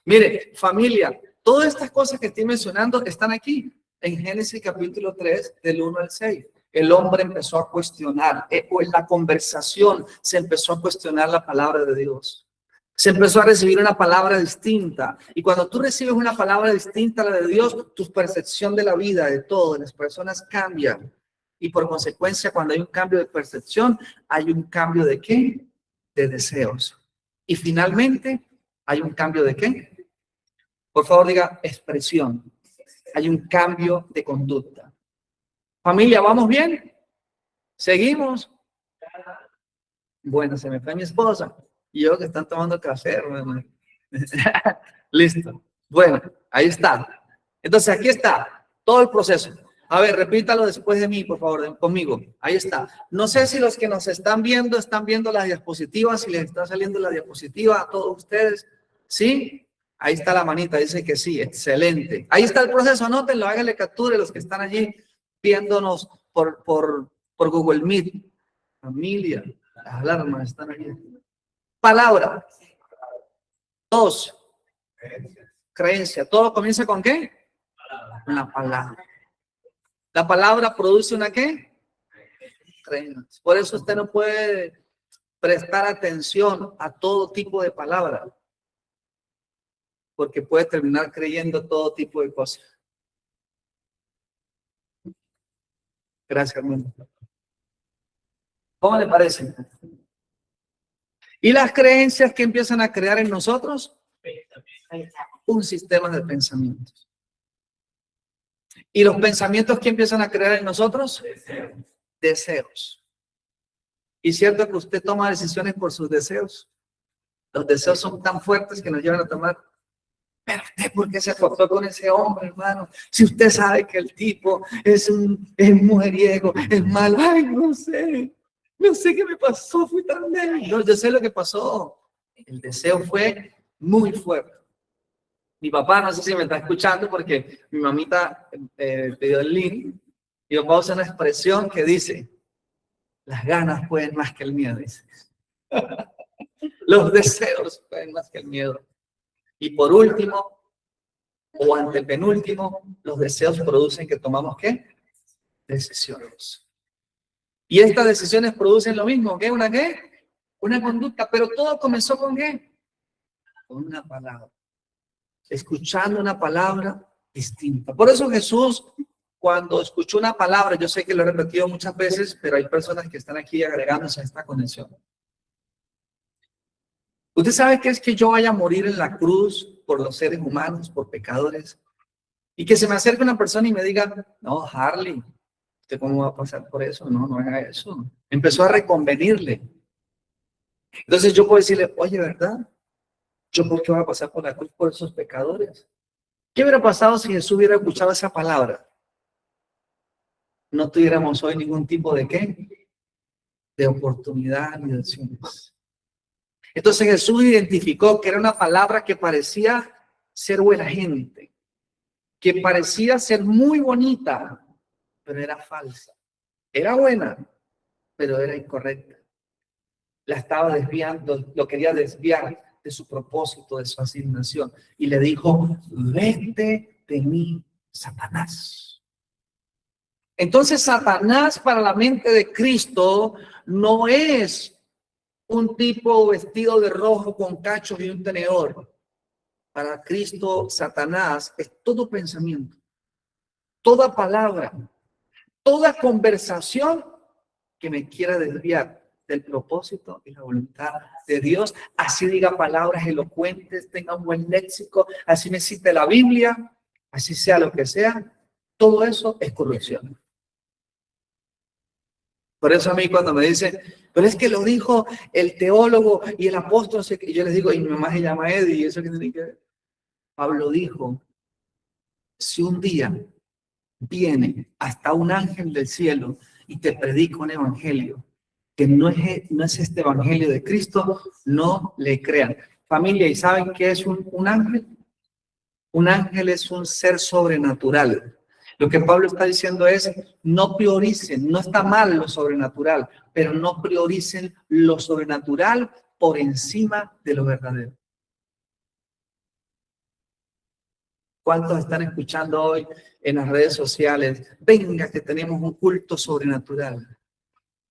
Mire, familia, todas estas cosas que estoy mencionando están aquí, en Génesis capítulo 3, del 1 al 6. El hombre empezó a cuestionar, o en la conversación se empezó a cuestionar la palabra de Dios. Se empezó a recibir una palabra distinta. Y cuando tú recibes una palabra distinta a la de Dios, tu percepción de la vida, de todo, de las personas cambian. Y por consecuencia, cuando hay un cambio de percepción, hay un cambio de ¿qué? De deseos. Y finalmente, hay un cambio de ¿qué? Por favor, diga expresión. Hay un cambio de conducta. Familia, ¿vamos bien? ¿Seguimos? Bueno, se me fue mi esposa. Y yo que están tomando café, hermano. Listo. Bueno, ahí está. Entonces, aquí está todo el proceso. A ver, repítalo después de mí, por favor, conmigo. Ahí está. No sé si los que nos están viendo las diapositivas, si les está saliendo la diapositiva a todos ustedes. ¿Sí? Ahí está la manita, dice que sí, excelente. Ahí está el proceso, anótenlo, háganle captura los que están allí viéndonos por Google Meet. Familia, las alarmas están aquí. Palabra. 2. Creencia. ¿Todo comienza con qué? Una palabra. La palabra produce una ¿qué? Creencia. Por eso usted no puede prestar atención a todo tipo de palabra, porque puede terminar creyendo todo tipo de cosas. Gracias, hermano. ¿Cómo le parece? ¿Y las creencias que empiezan a crear en nosotros? Un sistema de pensamientos. ¿Y los pensamientos que empiezan a crear en nosotros? Deseos. ¿Y cierto que usted toma decisiones por sus deseos? Los deseos son tan fuertes que nos llevan a tomar. Pero usted, ¿por qué se acostó con ese hombre, hermano? Si usted sabe que el tipo es mujeriego, es malo. Ay, no sé qué me pasó, fui tan débil. No, yo sé lo que pasó. El deseo fue muy fuerte. Mi papá, no sé si me está escuchando porque mi mamita pidió el link y mi papá usa una expresión que dice, las ganas pueden más que el miedo, dice. Los deseos pueden más que el miedo. Y por último, o antepenúltimo, los deseos producen que tomamos ¿qué? Decisiones. Y estas decisiones producen lo mismo, ¿qué? ¿Una qué? Una conducta, pero todo comenzó con ¿qué? Con una palabra. Escuchando una palabra distinta. Por eso Jesús, cuando escuchó una palabra, yo sé que lo he repetido muchas veces, pero hay personas que están aquí agregándose a esta conexión. ¿Usted sabe qué es que yo vaya a morir en la cruz por los seres humanos, por pecadores? Y que se me acerque una persona y me diga, no, Harley, ¿usted cómo va a pasar por eso? No, no haga eso. Empezó a reconvenirle. Entonces yo puedo decirle, oye, ¿verdad? ¿Yo por qué voy a pasar por la cruz por esos pecadores? ¿Qué hubiera pasado si Jesús hubiera escuchado esa palabra? No tuviéramos hoy ningún tipo de ¿qué? De oportunidad ni de opciones. Entonces Jesús identificó que era una palabra que parecía ser buena gente, que parecía ser muy bonita, pero era falsa. Era buena, pero era incorrecta. La estaba desviando, lo quería desviar de su propósito, de su asignación. Y le dijo, vete de mí, Satanás. Entonces Satanás para la mente de Cristo no es un tipo vestido de rojo con cachos y un tenedor. Para Cristo, Satanás es todo pensamiento, toda palabra, toda conversación que me quiera desviar del propósito y la voluntad de Dios. Así diga palabras elocuentes, tenga un buen léxico, así me cite la Biblia, así sea lo que sea, todo eso es corrupción. Por eso a mí cuando me dicen, pero es que lo dijo el teólogo y el apóstol, y yo les digo, y mi mamá se llama Eddie, y eso que tiene que ver. Pablo dijo, si un día viene hasta un ángel del cielo y te predica un evangelio que no es este evangelio de Cristo, no le crean. Familia, ¿y saben qué es un ángel? Un ángel es un ser sobrenatural. Lo que Pablo está diciendo es, no prioricen, no está mal lo sobrenatural, pero no prioricen lo sobrenatural por encima de lo verdadero. ¿Cuántos están escuchando hoy en las redes sociales? Venga, que tenemos un culto sobrenatural.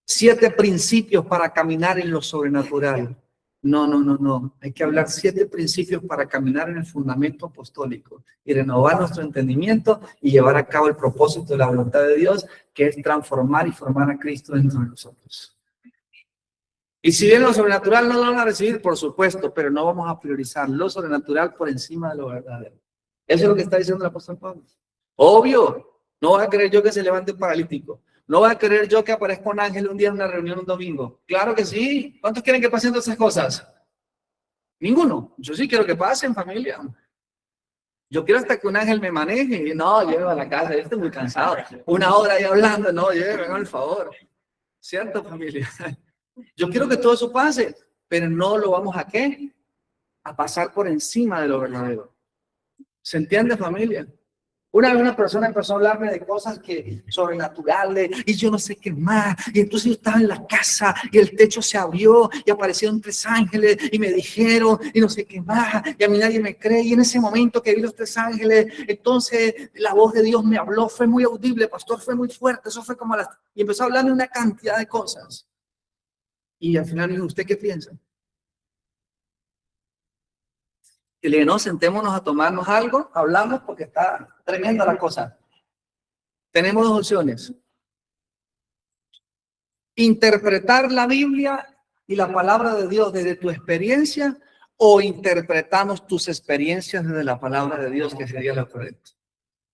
7 principios para caminar en lo sobrenatural. No. Hay que hablar 7 principios para caminar en el fundamento apostólico y renovar nuestro entendimiento y llevar a cabo el propósito de la voluntad de Dios, que es transformar y formar a Cristo dentro de nosotros. Y si bien lo sobrenatural no lo van a recibir, por supuesto, pero no vamos a priorizar lo sobrenatural por encima de lo verdadero. Eso es lo que está diciendo el apóstol Pablo. Obvio, no voy a querer yo que se levante un paralítico. No voy a querer yo que aparezca un ángel un día en una reunión un domingo. Claro que sí. ¿Cuántos quieren que pasen todas esas cosas? Ninguno. Yo sí quiero que pasen, familia. Yo quiero hasta que un ángel me maneje. Y no, llevo a la casa, yo estoy muy cansado. 1 hora ahí hablando, no, llévenme, al favor. ¿Cierto, familia? Yo quiero que todo eso pase, pero no lo vamos a ¿qué? A pasar por encima de lo verdadero. ¿Se entiende, familia? Una vez una persona empezó a hablarme de cosas que sobrenaturales y yo no sé qué más. Y entonces yo estaba en la casa y el techo se abrió y aparecieron 3 ángeles y me dijeron y no sé qué más. Y a mí nadie me cree. Y en ese momento que vi los 3 ángeles, entonces la voz de Dios me habló. Fue muy audible, pastor, fue muy fuerte. Eso fue como Y empezó a hablarme una cantidad de cosas. Y al final me dijo, ¿usted qué piensa? Y le dije, no, sentémonos a tomarnos algo, hablamos porque está tremenda la cosa. Tenemos 2 opciones. interpretar la Biblia y la palabra de Dios desde tu experiencia o interpretamos tus experiencias desde la palabra de Dios, que sería lo correcto.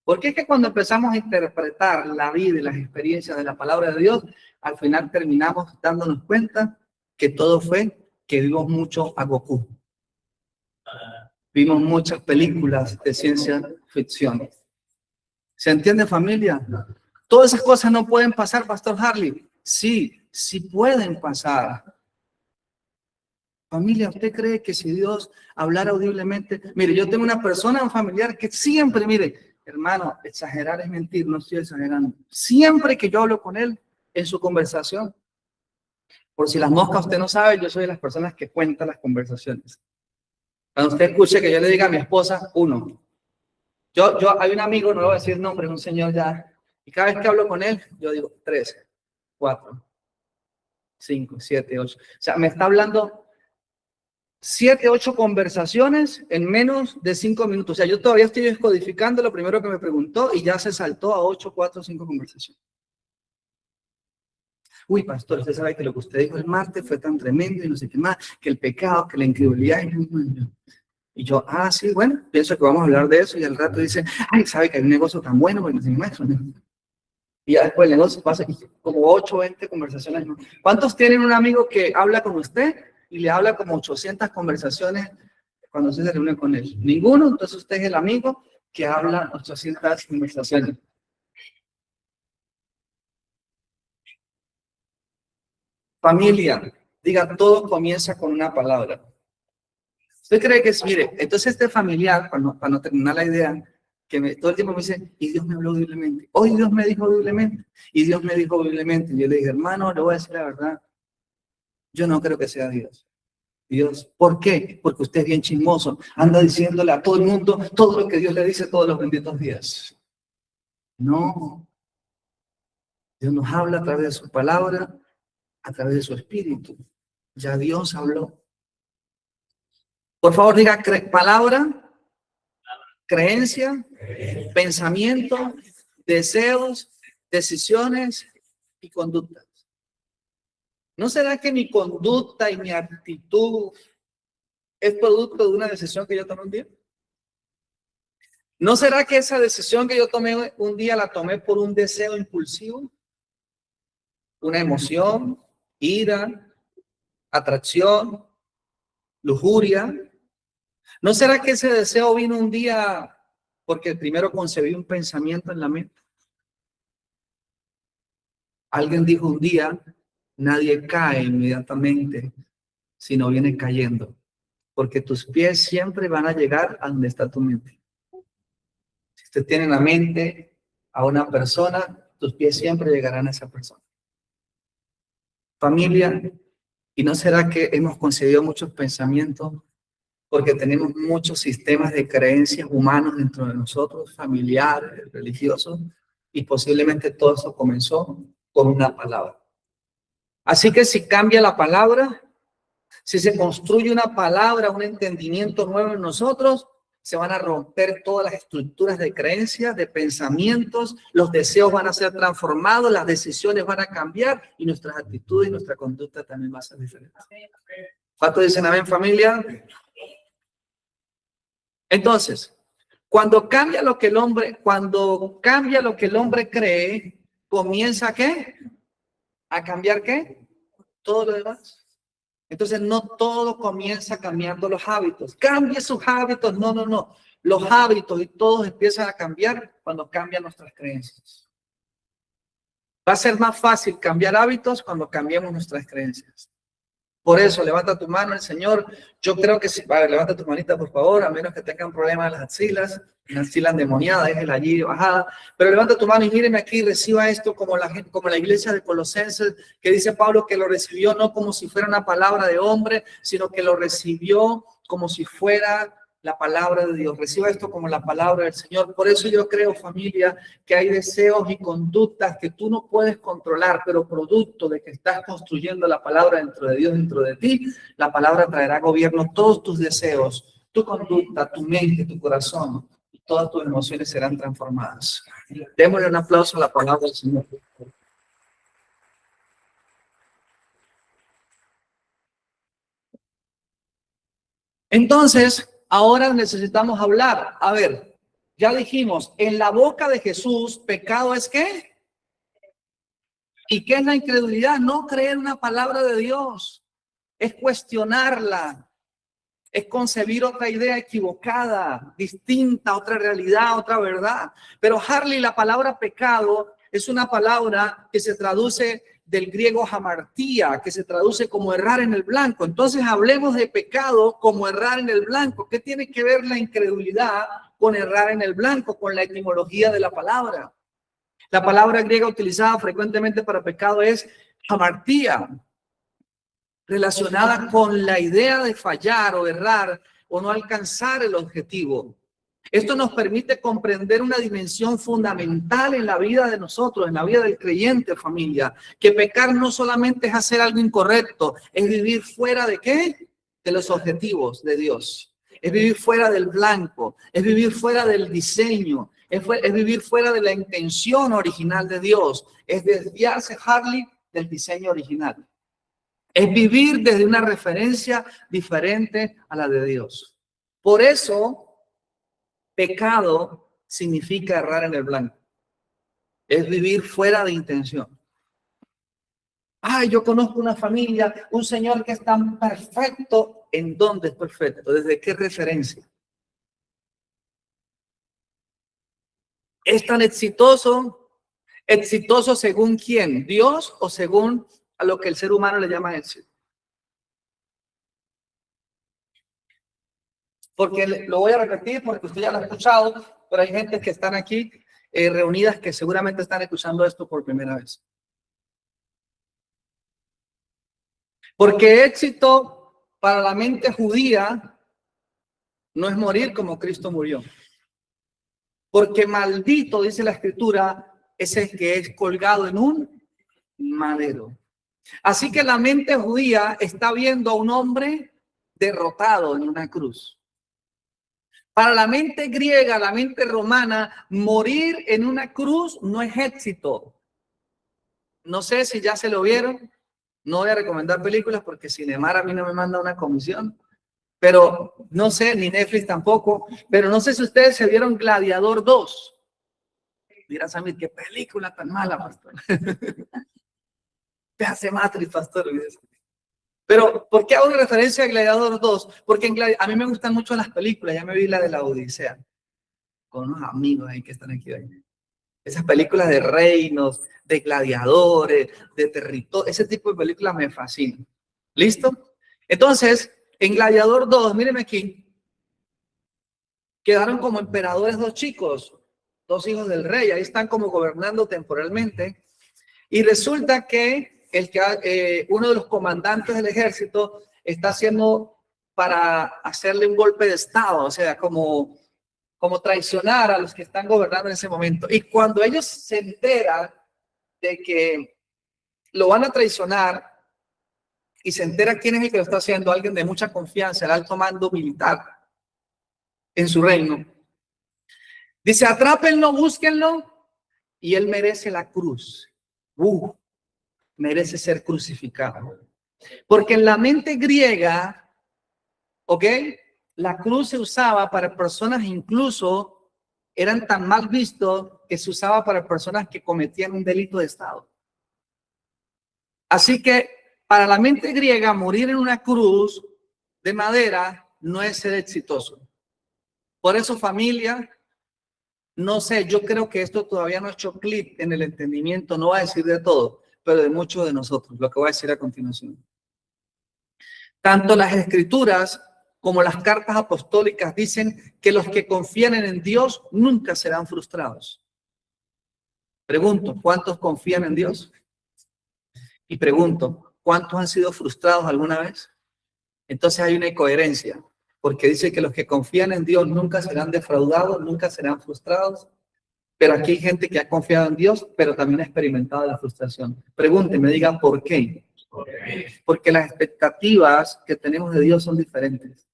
Porque es que cuando empezamos a interpretar la vida y las experiencias de la palabra de Dios, al final terminamos dándonos cuenta que todo fue que vimos mucho a Goku. Vimos muchas películas de ciencia ficción. ¿Se entiende, familia? Todas esas cosas no pueden pasar, Pastor Harley. Sí, sí pueden pasar. Familia, ¿usted cree que si Dios hablara audiblemente? Mire, yo tengo una persona, un familiar que siempre, mire, hermano, exagerar es mentir, no estoy exagerando. Siempre que yo hablo con él en su conversación, por si las moscas usted no sabe, yo soy de las personas que cuentan las conversaciones. Cuando usted escuche que yo le diga a mi esposa, 1. Hay un amigo, no le voy a decir el nombre, es un señor ya, y cada vez que hablo con él, yo digo 3, 4, 5, 7, 8. O sea, me está hablando 7, 8 conversaciones en menos de 5 minutos. O sea, yo todavía estoy descodificando lo primero que me preguntó y ya se saltó a 8, 4, 5 conversaciones. Uy, pastor, usted sabe que lo que usted dijo el martes fue tan tremendo y no sé qué más, que el pecado, que la incredulidad. Y yo, sí, bueno, pienso que vamos a hablar de eso. Y al rato dice, ay, sabe que hay un negocio tan bueno, porque no sé más. Y ya después el negocio pasa como 8, 20 conversaciones. ¿Cuántos tienen un amigo que habla con usted y le habla como 800 conversaciones cuando se reúne con él? Ninguno. Entonces usted es el amigo que habla 800 conversaciones. Familia, diga, todo comienza con una palabra. ¿Usted cree que es, mire, entonces este familiar, para no terminar la idea, que todo el tiempo me dice, y Dios me habló audiblemente, hoy Dios me dijo audiblemente, y Dios me dijo audiblemente, y yo le dije, hermano, le voy a decir la verdad, yo no creo que sea Dios. Dios, ¿por qué? Porque usted es bien chismoso, anda diciéndole a todo el mundo todo lo que Dios le dice todos los benditos días. No, Dios nos habla a través de su palabra, a través de su espíritu. Ya Dios habló. Por favor, diga palabra, creencia, pensamiento, deseos, decisiones y conductas. ¿No será que mi conducta y mi actitud es producto de una decisión que yo tomé un día? ¿No será que esa decisión que yo tomé un día la tomé por un deseo impulsivo? Una emoción, ira, atracción, lujuria. ¿No será que ese deseo vino un día porque primero concebí un pensamiento en la mente? Alguien dijo un día, nadie cae inmediatamente, sino viene cayendo, porque tus pies siempre van a llegar a donde está tu mente. Si usted tiene en la mente a una persona, tus pies siempre llegarán a esa persona. Familia, ¿y no será que hemos concebido muchos pensamientos porque tenemos muchos sistemas de creencias humanos dentro de nosotros, familiares, religiosos, y posiblemente todo eso comenzó con una palabra? Así que si cambia la palabra, si se construye una palabra, un entendimiento nuevo en nosotros, se van a romper todas las estructuras de creencias, de pensamientos, los deseos van a ser transformados, las decisiones van a cambiar y nuestras actitudes y nuestra conducta también va a ser diferente. ¿Cuántos dicen amén, familia? Entonces, cuando cambia lo que el hombre cree, comienza ¿qué? ¿A cambiar qué? Todo lo demás. Entonces, no todo comienza cambiando los hábitos. Cambie sus hábitos. No. Los hábitos y todos empiezan a cambiar cuando cambian nuestras creencias. Va a ser más fácil cambiar hábitos cuando cambiemos nuestras creencias. Por eso, levanta tu mano, el Señor. Yo creo que sí. Vale, levanta tu manita, por favor, a menos que tengan problemas en las axilas. Una axila endemoniada, déjela allí bajada. Pero levanta tu mano y míreme aquí, reciba esto como la iglesia de Colosenses, que dice Pablo que lo recibió no como si fuera una palabra de hombre, sino que lo recibió como si fuera la palabra de Dios. Reciba esto como la palabra del Señor. Por eso yo creo, familia, que hay deseos y conductas que tú no puedes controlar, pero producto de que estás construyendo la palabra dentro de Dios, dentro de ti, la palabra traerá gobierno todos tus deseos, tu conducta, tu mente, tu corazón. Todas tus emociones serán transformadas. Démosle un aplauso a la palabra del Señor. Entonces, ahora necesitamos hablar. A ver, ya dijimos, en la boca de Jesús, pecado es ¿qué? ¿Y qué es la incredulidad? No creer una palabra de Dios, es cuestionarla, es concebir otra idea equivocada, distinta, otra realidad, otra verdad. Pero Harley, la palabra pecado es una palabra que se traduce del griego hamartía, que se traduce como errar en el blanco. Entonces hablemos de pecado como errar en el blanco. ¿Qué tiene que ver la incredulidad con errar en el blanco, con la etimología de la palabra? La palabra griega utilizada frecuentemente para pecado es hamartía, relacionada con la idea de fallar o errar o no alcanzar el objetivo. Esto nos permite comprender una dimensión fundamental en la vida de nosotros, en la vida del creyente, familia, que pecar no solamente es hacer algo incorrecto, es vivir fuera de ¿qué? De los objetivos de Dios. Es vivir fuera del blanco, es vivir fuera del diseño, es vivir fuera de la intención original de Dios, es desviarse, Harley, del diseño original. Es vivir desde una referencia diferente a la de Dios. Por eso, pecado significa errar en el blanco. Es vivir fuera de intención. Ay, yo conozco una familia, un señor que es tan perfecto. ¿En dónde es perfecto? ¿Desde qué referencia? ¿Es tan exitoso? ¿Exitoso según quién? ¿Dios o según a lo que el ser humano le llama éxito? Porque lo voy a repetir porque usted ya lo ha escuchado, pero hay gente que están aquí reunidas que seguramente están escuchando esto por primera vez. Porque éxito para la mente judía no es morir como Cristo murió. Porque maldito, dice la Escritura, es el que es colgado en un madero. Así que la mente judía está viendo a un hombre derrotado en una cruz. Para la mente griega, la mente romana, morir en una cruz no es éxito. No sé si ya se lo vieron. No voy a recomendar películas porque Cinemar a mí no me manda una comisión. Pero no sé, ni Netflix tampoco. Pero no sé si ustedes se vieron Gladiador 2. Dirás a mí, qué película tan mala, pastor. Te hace Matrix, pastor. Pero, ¿por qué hago referencia a Gladiador 2? Porque a mí me gustan mucho las películas. Ya me vi la de la Odisea. Con unos amigos ahí que están aquí hoy. Esas películas de reinos, de gladiadores, de territorio, ese tipo de películas me fascinan. ¿Listo? Entonces, en Gladiador 2, mírenme aquí, quedaron como emperadores dos chicos, dos hijos del rey, ahí están como gobernando temporalmente, y resulta que uno de los comandantes del ejército está haciendo para hacerle un golpe de estado, o sea, como traicionar a los que están gobernando en ese momento. Y cuando ellos se enteran de que lo van a traicionar y se entera quién es el que lo está haciendo, alguien de mucha confianza, el alto mando militar en su reino, dice, atrápenlo, búsquenlo y él merece la cruz. Merece ser crucificado. Porque en la mente griega, ¿ok? La cruz se usaba para personas incluso eran tan mal vistos que se usaba para personas que cometían un delito de Estado. Así que para la mente griega, morir en una cruz de madera no es ser exitoso. Por eso, familia, no sé, yo creo que esto todavía no ha hecho clic en el entendimiento, no voy a decir de todo, pero de muchos de nosotros, lo que voy a decir a continuación. Tanto las escrituras como las cartas apostólicas dicen que los que confían en Dios nunca serán frustrados. Pregunto, ¿cuántos confían en Dios? Y pregunto, ¿cuántos han sido frustrados alguna vez? Entonces hay una incoherencia, porque dice que los que confían en Dios nunca serán defraudados, nunca serán frustrados. Pero aquí hay gente que ha confiado en Dios, pero también ha experimentado la frustración. Pregúntenme, digan por qué. Porque las expectativas que tenemos de Dios son diferentes.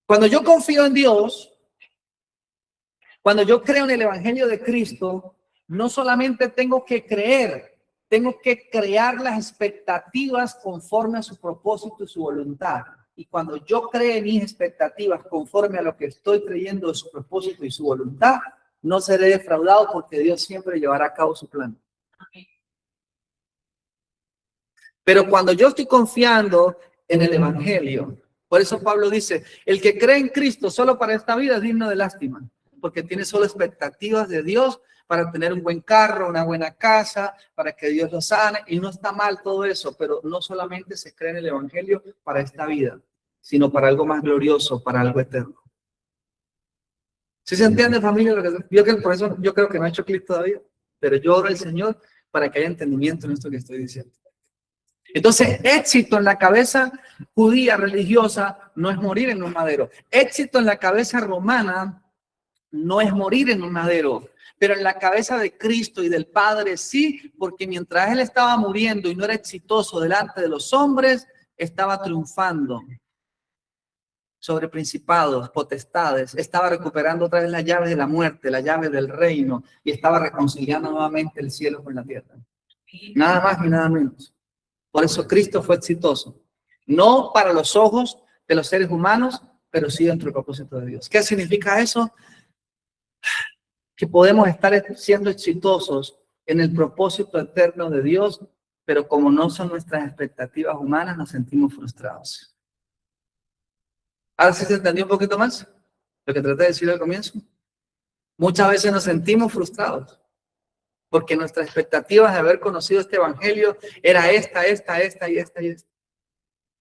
Cuando yo confío en Dios, cuando yo creo en el Evangelio de Cristo, no solamente tengo que creer, tengo que crear las expectativas conforme a su propósito y su voluntad. Y cuando yo cree mis expectativas conforme a lo que estoy creyendo de su propósito y su voluntad, no seré defraudado porque Dios siempre llevará a cabo su plan. Pero cuando yo estoy confiando en el Evangelio, por eso Pablo dice, el que cree en Cristo solo para esta vida es digno de lástima, porque tiene solo expectativas de Dios para tener un buen carro, una buena casa, para que Dios lo sane, y no está mal todo eso, pero no solamente se cree en el Evangelio para esta vida, sino para algo más glorioso, para algo eterno. ¿Sí se entiende, familia? Por eso yo creo que no ha hecho clic todavía, pero yo oro al Señor para que haya entendimiento en esto que estoy diciendo. Entonces, éxito en la cabeza judía religiosa no es morir en un madero. Éxito en la cabeza romana no es morir en un madero. Pero en la cabeza de Cristo y del Padre sí, porque mientras Él estaba muriendo y no era exitoso delante de los hombres, estaba triunfando sobre principados, potestades, estaba recuperando otra vez las llaves de la muerte, las llaves del reino, y estaba reconciliando nuevamente el cielo con la tierra. Nada más ni nada menos. Por eso Cristo fue exitoso. No para los ojos de los seres humanos, pero sí dentro del propósito de Dios. ¿Qué significa eso? Que podemos estar siendo exitosos en el propósito eterno de Dios, pero como no son nuestras expectativas humanas, nos sentimos frustrados. ¿Ahora sí se entendió un poquito más lo que traté de decir al comienzo? Muchas veces nos sentimos frustrados porque nuestras expectativas de haber conocido este evangelio era esta.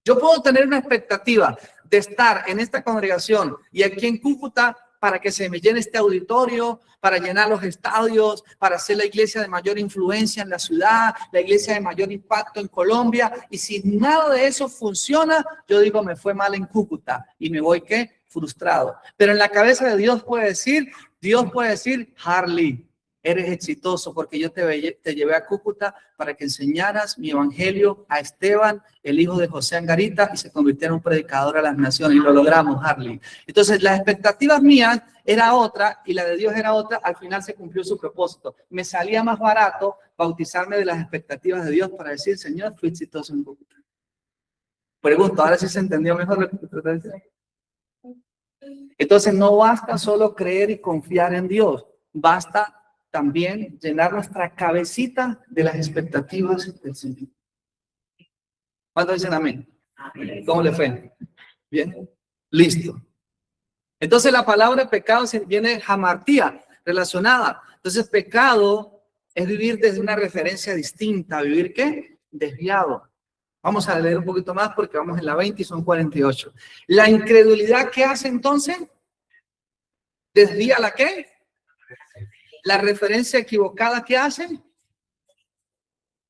Yo puedo tener una expectativa de estar en esta congregación y aquí en Cúcuta para que se me llene este auditorio, para llenar los estadios, para ser la iglesia de mayor influencia en la ciudad, la iglesia de mayor impacto en Colombia. Y si nada de eso funciona, yo digo, me fue mal en Cúcuta y me voy, ¿qué? Frustrado. Pero en la cabeza de Dios puede decir, Harley, eres exitoso porque yo te llevé a Cúcuta para que enseñaras mi evangelio a Esteban, el hijo de José Angarita, y se convirtiera en un predicador a las naciones. Y lo logramos, Harley. Entonces, las expectativas mías era otra y la de Dios era otra. Al final se cumplió su propósito. Me salía más barato bautizarme de las expectativas de Dios para decir, Señor, fui exitoso en Cúcuta. Pregunto, ¿ahora sí se entendió mejor lo que traté de decir? Entonces, no basta solo creer y confiar en Dios. Basta también llenar nuestra cabecita de las expectativas del Señor. ¿Cuántos dicen amén? ¿Cómo le fue? Bien, listo. Entonces la palabra pecado viene hamartía, relacionada. Entonces pecado es vivir desde una referencia distinta. ¿Vivir qué? Desviado. Vamos a leer un poquito más porque vamos en la 20 y son 48. La incredulidad, ¿qué hace entonces? ¿Desvía la qué? La referencia equivocada, ¿qué hace?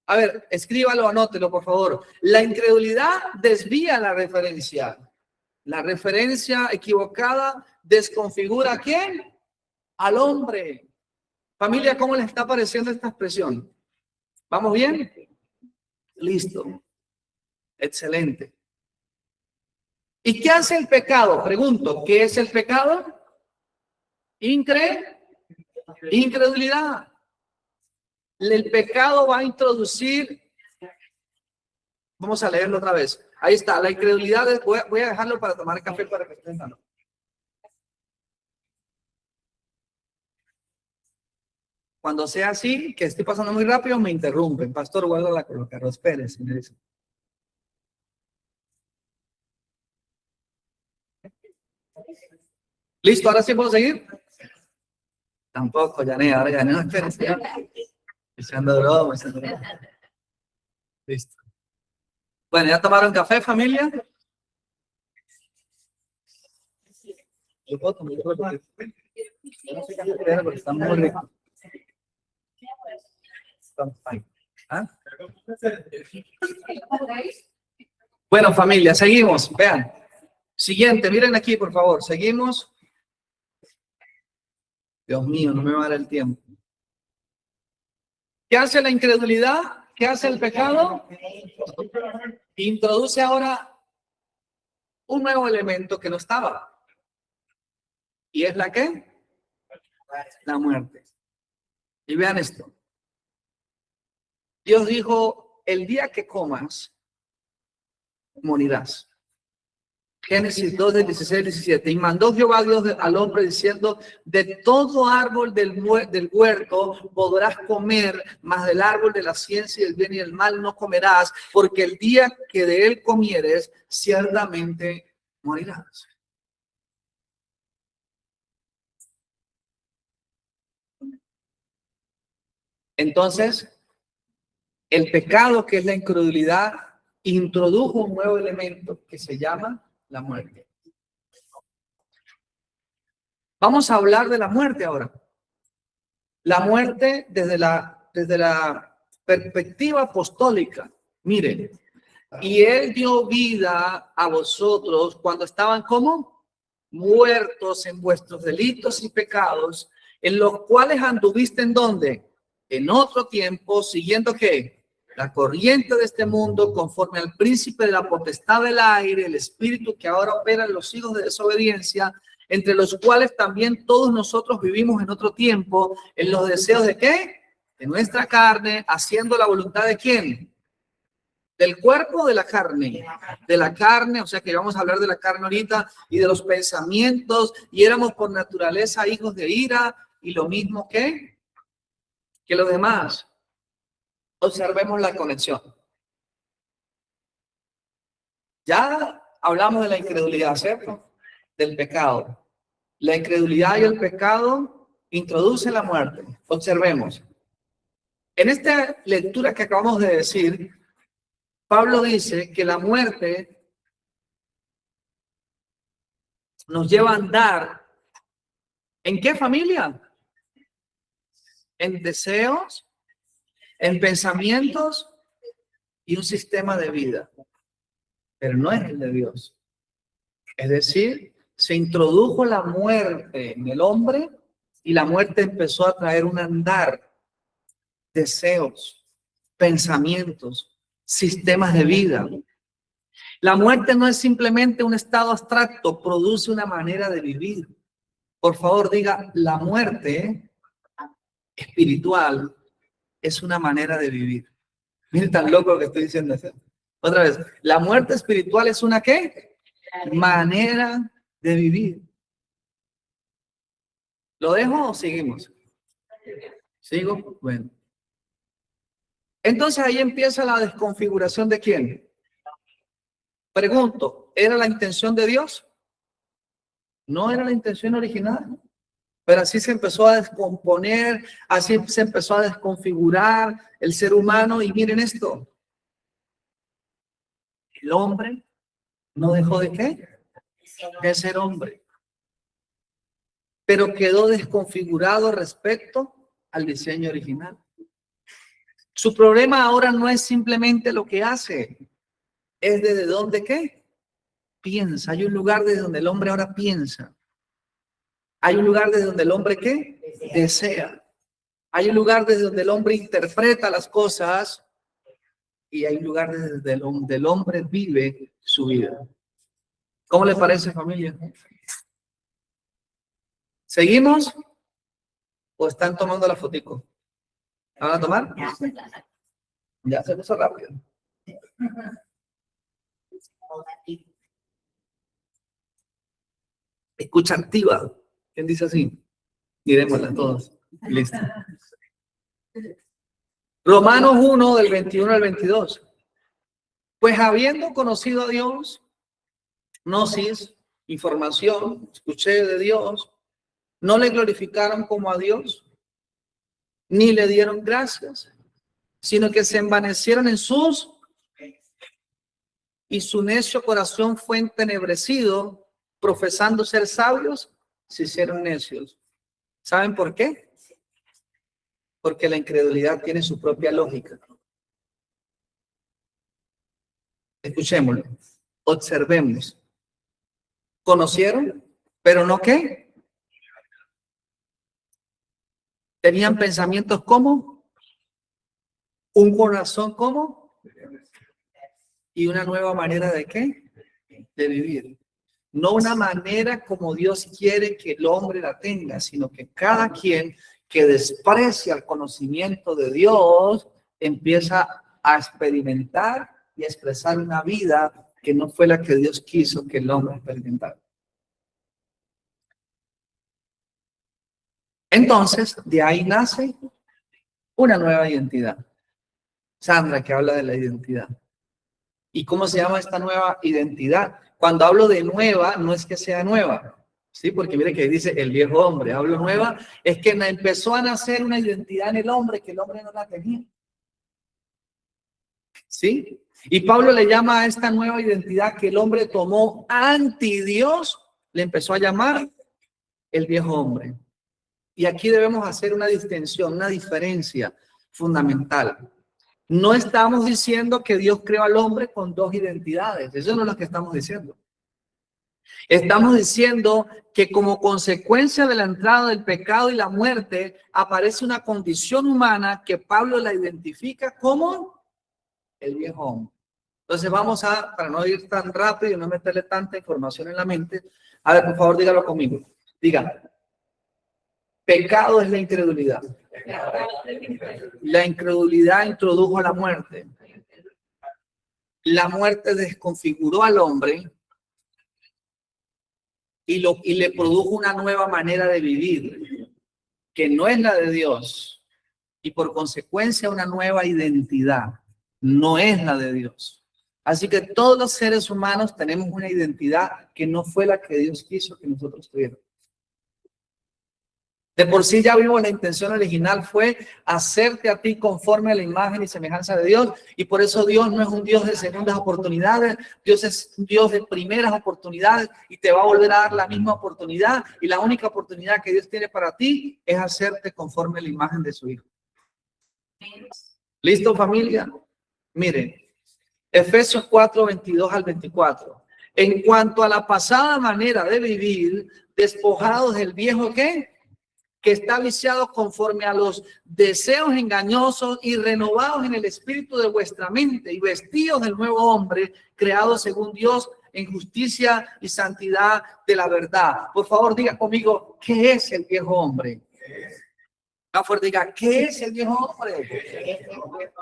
A ver, escríbalo, anótelo, por favor. La incredulidad desvía la referencia. La referencia equivocada desconfigura ¿a quién? Al hombre. Familia, ¿cómo les está pareciendo esta expresión? ¿Vamos bien? Listo. Excelente. ¿Y qué hace el pecado? Pregunto, ¿qué es el pecado? Incredulidad. El pecado va a introducir, vamos a leerlo otra vez. Ahí está, la incredulidad, voy a dejarlo para tomar café para que estén dando. Cuando sea así, que estoy pasando muy rápido, me interrumpen. Pastor, guarda la colocar, espérese, me dice. ¿Listo? ¿Ahora sí puedo seguir? Tampoco, Yané, ahora Yané, no, espérese. Echando broma. Listo. Bueno, ¿ya tomaron café, familia? Yo puedo tomar café. Yo no sé qué hacer porque está muy rico. ¿Ah? Bueno, familia, seguimos. Vean. Siguiente, miren aquí, por favor. Seguimos. Dios mío, no me va a dar el tiempo. ¿Qué hace la incredulidad? ¿Qué hace el pecado? Introduce ahora un nuevo elemento que no estaba. ¿Y es la qué? La muerte. Y vean esto. Dios dijo, el día que comas, morirás. Génesis 2, del 16 al 17. Y mandó Jehová Dios al hombre diciendo, de todo árbol del huerto podrás comer, mas del árbol de la ciencia y del bien y del mal no comerás, porque el día que de él comieres, ciertamente morirás. Entonces, el pecado, que es la incredulidad, introdujo un nuevo elemento que se llama la muerte. Vamos a hablar de la muerte ahora. La muerte desde la perspectiva apostólica. Miren, y él dio vida a vosotros cuando estaban como muertos en vuestros delitos y pecados, en los cuales anduviste en donde, en otro tiempo, siguiendo ¿qué? La corriente de este mundo, conforme al príncipe de la potestad del aire, el espíritu que ahora opera en los hijos de desobediencia, entre los cuales también todos nosotros vivimos en otro tiempo, en los deseos de ¿qué? De nuestra carne, haciendo la voluntad de ¿quién? Del cuerpo o de la carne. De la carne, o sea que vamos a hablar de la carne ahorita, y de los pensamientos, y éramos por naturaleza hijos de ira, y lo mismo que los demás. Observemos la conexión. Ya hablamos de la incredulidad, ¿cierto? Del pecado. La incredulidad y el pecado introducen la muerte. Observemos. En esta lectura que acabamos de decir, Pablo dice que la muerte nos lleva a andar ¿en qué, familia? En deseos, en pensamientos y un sistema de vida. Pero no es el de Dios. Es decir, se introdujo la muerte en el hombre y la muerte empezó a traer un andar, deseos, pensamientos, sistemas de vida. La muerte no es simplemente un estado abstracto, produce una manera de vivir. Por favor, diga, la muerte espiritual es una manera de vivir. Miren tan loco que estoy diciendo eso. Otra vez, la muerte espiritual es una ¿qué? Manera de vivir. ¿Lo dejo o seguimos? ¿Sigo? Bueno. Entonces ahí empieza la desconfiguración de ¿quién? Pregunto, ¿era la intención de Dios? No era la intención original. Pero así se empezó a descomponer, así se empezó a desconfigurar el ser humano. Y miren esto. El hombre no dejó de ¿qué? De ser hombre. Pero quedó desconfigurado respecto al diseño original. Su problema ahora no es simplemente lo que hace, es desde dónde ¿qué? Piensa. Hay un lugar desde donde el hombre ahora piensa. Hay un lugar desde donde el hombre ¿qué? Desea. Hay un lugar desde donde el hombre interpreta las cosas y hay un lugar desde donde el hombre vive su vida. ¿Cómo le parece, familia? ¿Seguimos? ¿O están tomando la fotico? ¿Van a tomar? Ya se puso rápido. Escucha activa. ¿Quién dice así? Miremosla todos. Listo. Romanos 1, del 21 al 22. Pues habiendo conocido a Dios, gnosis, información, escuché de Dios, no le glorificaron como a Dios, ni le dieron gracias, sino que se envanecieron en sus, y su necio corazón fue entenebrecido, profesando ser sabios, se hicieron necios. ¿Saben por qué? Porque la incredulidad tiene su propia lógica. Escuchémoslo, observemos. ¿Conocieron? ¿Pero no qué? ¿Tenían pensamientos como? ¿Un corazón como? ¿Y una nueva manera de qué? De vivir. No una manera como Dios quiere que el hombre la tenga, sino que cada quien que desprecia el conocimiento de Dios empieza a experimentar y a expresar una vida que no fue la que Dios quiso que el hombre experimentara. Entonces, de ahí nace una nueva identidad. Sandra, que habla de la identidad. ¿Y cómo se llama esta nueva identidad? Cuando hablo de nueva, no es que sea nueva, ¿sí? Porque mire que dice el viejo hombre. Hablo nueva, es que empezó a nacer una identidad en el hombre que el hombre no la tenía. ¿Sí? Y Pablo le llama a esta nueva identidad que el hombre tomó anti Dios, le empezó a llamar el viejo hombre. Y aquí debemos hacer una distinción, una diferencia fundamental. No estamos diciendo que Dios creó al hombre con dos identidades. Eso no es lo que estamos diciendo. Estamos diciendo que como consecuencia de la entrada del pecado y la muerte, aparece una condición humana que Pablo la identifica como el viejo hombre. Entonces vamos a, para no ir tan rápido y no meterle tanta información en la mente, a ver, por favor, dígalo conmigo. Diga, pecado es la incredulidad. La incredulidad introdujo la muerte. La muerte desconfiguró al hombre y le produjo una nueva manera de vivir, que no es la de Dios, y por consecuencia una nueva identidad, no es la de Dios. Así que todos los seres humanos tenemos una identidad que no fue la que Dios quiso que nosotros tuviéramos. De por sí ya vimos la intención original fue hacerte a ti conforme a la imagen y semejanza de Dios, y por eso Dios no es un Dios de segundas oportunidades, Dios es un Dios de primeras oportunidades y te va a volver a dar la misma oportunidad, y la única oportunidad que Dios tiene para ti es hacerte conforme a la imagen de su Hijo. ¿Listo, familia? Miren, Efesios 4, 22 al 24. En cuanto a la pasada manera de vivir, despojados del viejo ¿qué? Que está viciado conforme a los deseos engañosos y renovados en el espíritu de vuestra mente y vestidos del nuevo hombre, creado según Dios en justicia y santidad de la verdad. Por favor, diga conmigo, ¿qué es el viejo hombre? Por favor, diga, ¿qué es el viejo hombre?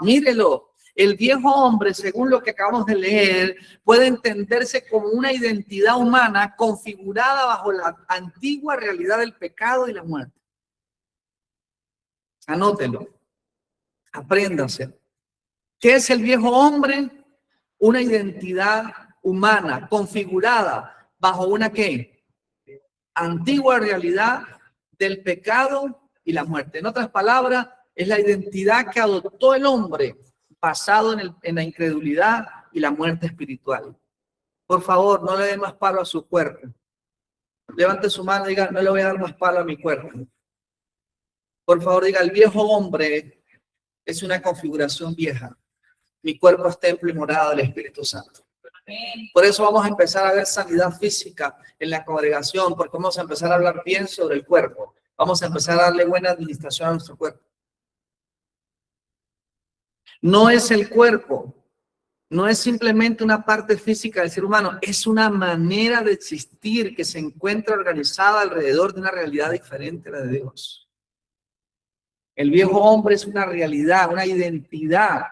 Mírelo. El viejo hombre, según lo que acabamos de leer, puede entenderse como una identidad humana configurada bajo la antigua realidad del pecado y la muerte. Anótelo, apréndase. ¿Qué es el viejo hombre? Una identidad humana configurada bajo una ¿qué? Antigua realidad del pecado y la muerte. En otras palabras, es la identidad que adoptó el hombre basado en la incredulidad y la muerte espiritual. Por favor, no le dé más palo a su cuerpo. Levante su mano y diga, no le voy a dar más palo a mi cuerpo. Por favor, diga, el viejo hombre es una configuración vieja. Mi cuerpo es templo y morada del Espíritu Santo. Por eso vamos a empezar a ver sanidad física en la congregación, porque vamos a empezar a hablar bien sobre el cuerpo. Vamos a empezar a darle buena administración a nuestro cuerpo. No es el cuerpo, no es simplemente una parte física del ser humano, es una manera de existir que se encuentra organizada alrededor de una realidad diferente a la de Dios. El viejo hombre es una realidad, una identidad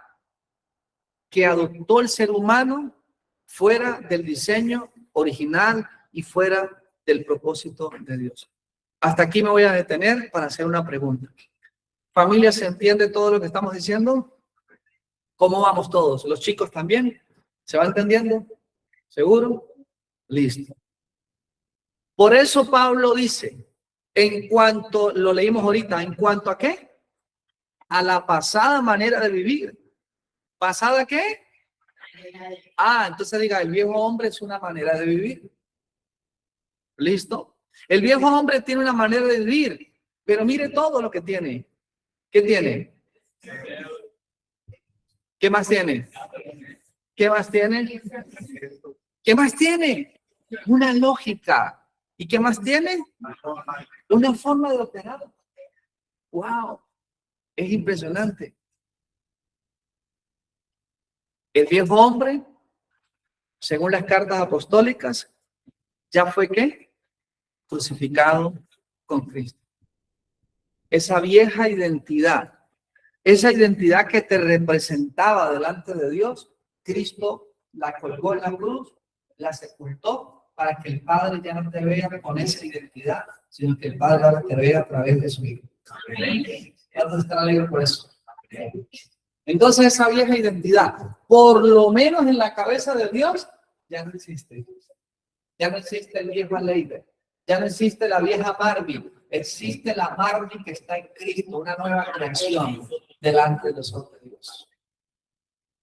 que adoptó el ser humano fuera del diseño original y fuera del propósito de Dios. Hasta aquí me voy a detener para hacer una pregunta. Familia, ¿se entiende todo lo que estamos diciendo? ¿Cómo vamos todos? ¿Los chicos también? ¿Se va entendiendo? ¿Seguro? Listo. Por eso Pablo dice, en cuanto, lo leímos ahorita, ¿en cuanto a qué? A la pasada manera de vivir. ¿Pasada qué? Entonces diga, el viejo hombre es una manera de vivir. ¿Listo? El viejo hombre tiene una manera de vivir, pero mire todo lo que tiene. ¿Qué tiene? ¿Qué más tiene? ¿Qué más tiene? ¿Qué más tiene? Una lógica. ¿Y qué más tiene? Una forma de operar. ¡Wow! Es impresionante. El viejo hombre, según las cartas apostólicas, ya fue ¿qué? Crucificado con Cristo. Esa vieja identidad, esa identidad que te representaba delante de Dios, Cristo la colgó en la cruz, la sepultó para que el Padre ya no te vea con esa identidad, sino que el Padre ahora te vea a través de su Hijo. ¿Cuántos están alegres por eso? Entonces esa vieja identidad, por lo menos en la cabeza de Dios, ya no existe. Ya no existe el viejo Aleide, ya no existe la vieja Barbie, existe la Barbie que está en Cristo, una nueva creación delante de los ojos de Dios.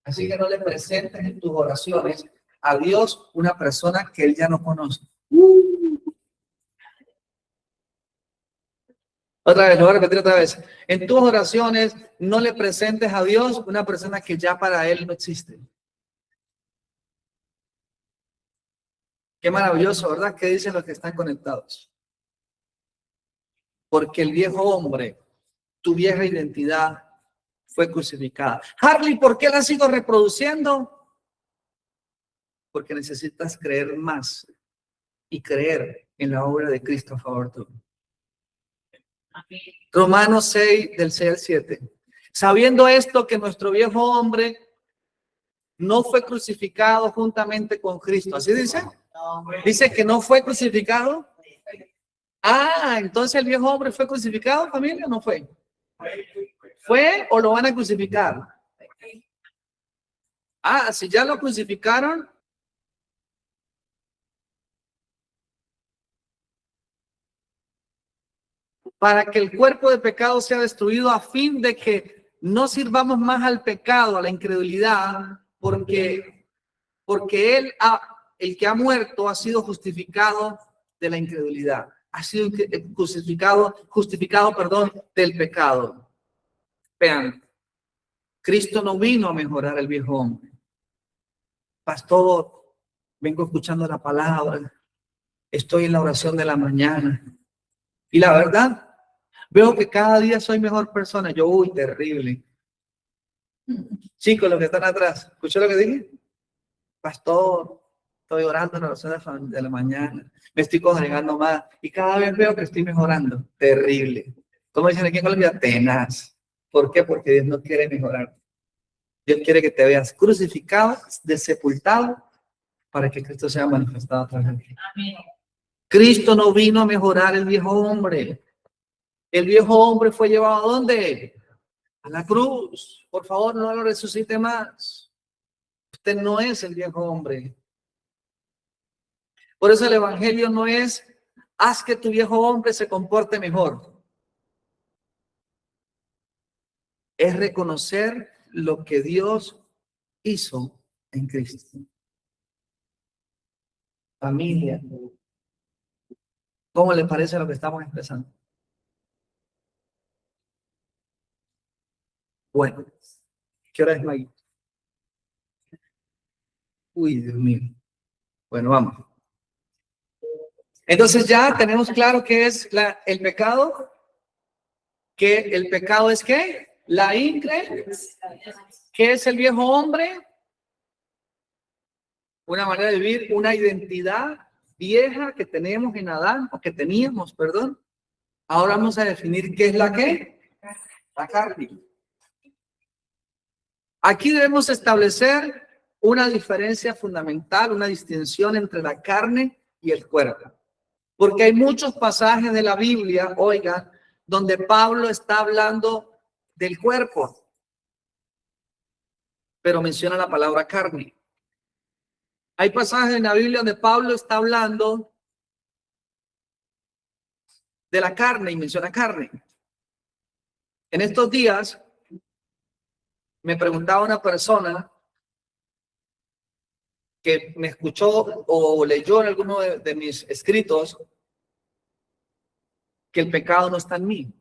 Así que no le presentes en tus oraciones a Dios una persona que Él ya no conoce. Otra vez, lo voy a repetir otra vez. En tus oraciones no le presentes a Dios una persona que ya para Él no existe. Qué maravilloso, ¿verdad? ¿Qué dicen los que están conectados? Porque el viejo hombre, tu vieja identidad, fue crucificada. Harley, ¿por qué la sigo reproduciendo? Porque necesitas creer más y creer en la obra de Cristo a favor tuyo. Romanos 6, del 6 al 7. Sabiendo esto, que nuestro viejo hombre no fue crucificado juntamente con Cristo. ¿Así dice? Dice que no fue crucificado. Ah, entonces el viejo hombre fue crucificado, familia, ¿o no fue? ¿Fue o lo van a crucificar? Ah, si ya lo crucificaron. Para que el cuerpo de pecado sea destruido a fin de que no sirvamos más al pecado, a la incredulidad, porque el que ha muerto ha sido justificado de la incredulidad, ha sido justificado, del pecado. Vean, Cristo no vino a mejorar el viejo hombre. Pastor, vengo escuchando la palabra, estoy en la oración de la mañana y la verdad, veo que cada día soy mejor persona. Yo, terrible. Chicos, los que están atrás, ¿escuchó lo que dije? Pastor, estoy orando en la oración de la mañana, me estoy congregando más y cada vez veo que estoy mejorando. Terrible. ¿Cómo dicen aquí en Colombia? Tenaz. ¿Por qué? Porque Dios no quiere mejorar. Dios quiere que te veas crucificado, sepultado, para que Cristo sea manifestado a través de ti. Cristo no vino a mejorar el viejo hombre. El viejo hombre fue llevado ¿a dónde? A la cruz. Por favor, no lo resucite más. Usted no es el viejo hombre. Por eso el evangelio no es haz que tu viejo hombre se comporte mejor. Es reconocer lo que Dios hizo en Cristo. Familia, ¿cómo le parece lo que estamos expresando? Bueno, ¿qué hora es, Maggie? Uy, Dios mío. Bueno, vamos. Entonces ya tenemos claro qué es el pecado. Que el pecado es ¿qué? La incredulidad. ¿Qué es el viejo hombre? Una manera de vivir, una identidad vieja que tenemos en Adán, o que teníamos, perdón. Ahora vamos a definir qué es la ¿qué? La carne. Aquí debemos establecer una diferencia fundamental, una distinción entre la carne y el cuerpo. Porque hay muchos pasajes de la Biblia, oigan, donde Pablo está hablando del cuerpo, pero menciona la palabra carne. Hay pasajes en la Biblia donde Pablo está hablando de la carne y menciona carne. En estos días me preguntaba una persona que me escuchó o leyó en alguno de mis escritos que el pecado no está en mí,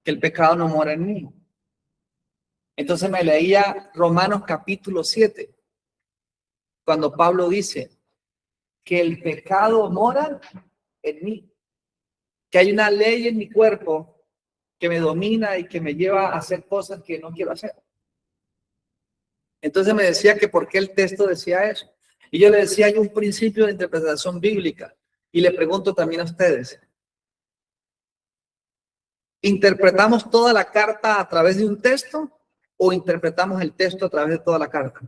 que el pecado no mora en mí. Entonces me leía Romanos capítulo 7, cuando Pablo dice que el pecado mora en mí, que hay una ley en mi cuerpo que me domina y que me lleva a hacer cosas que no quiero hacer. Entonces me decía que por qué el texto decía eso. Y yo le decía, hay un principio de interpretación bíblica. Y le pregunto también a ustedes, ¿Interpretamos toda la carta a través de un texto o interpretamos el texto a través de toda la carta?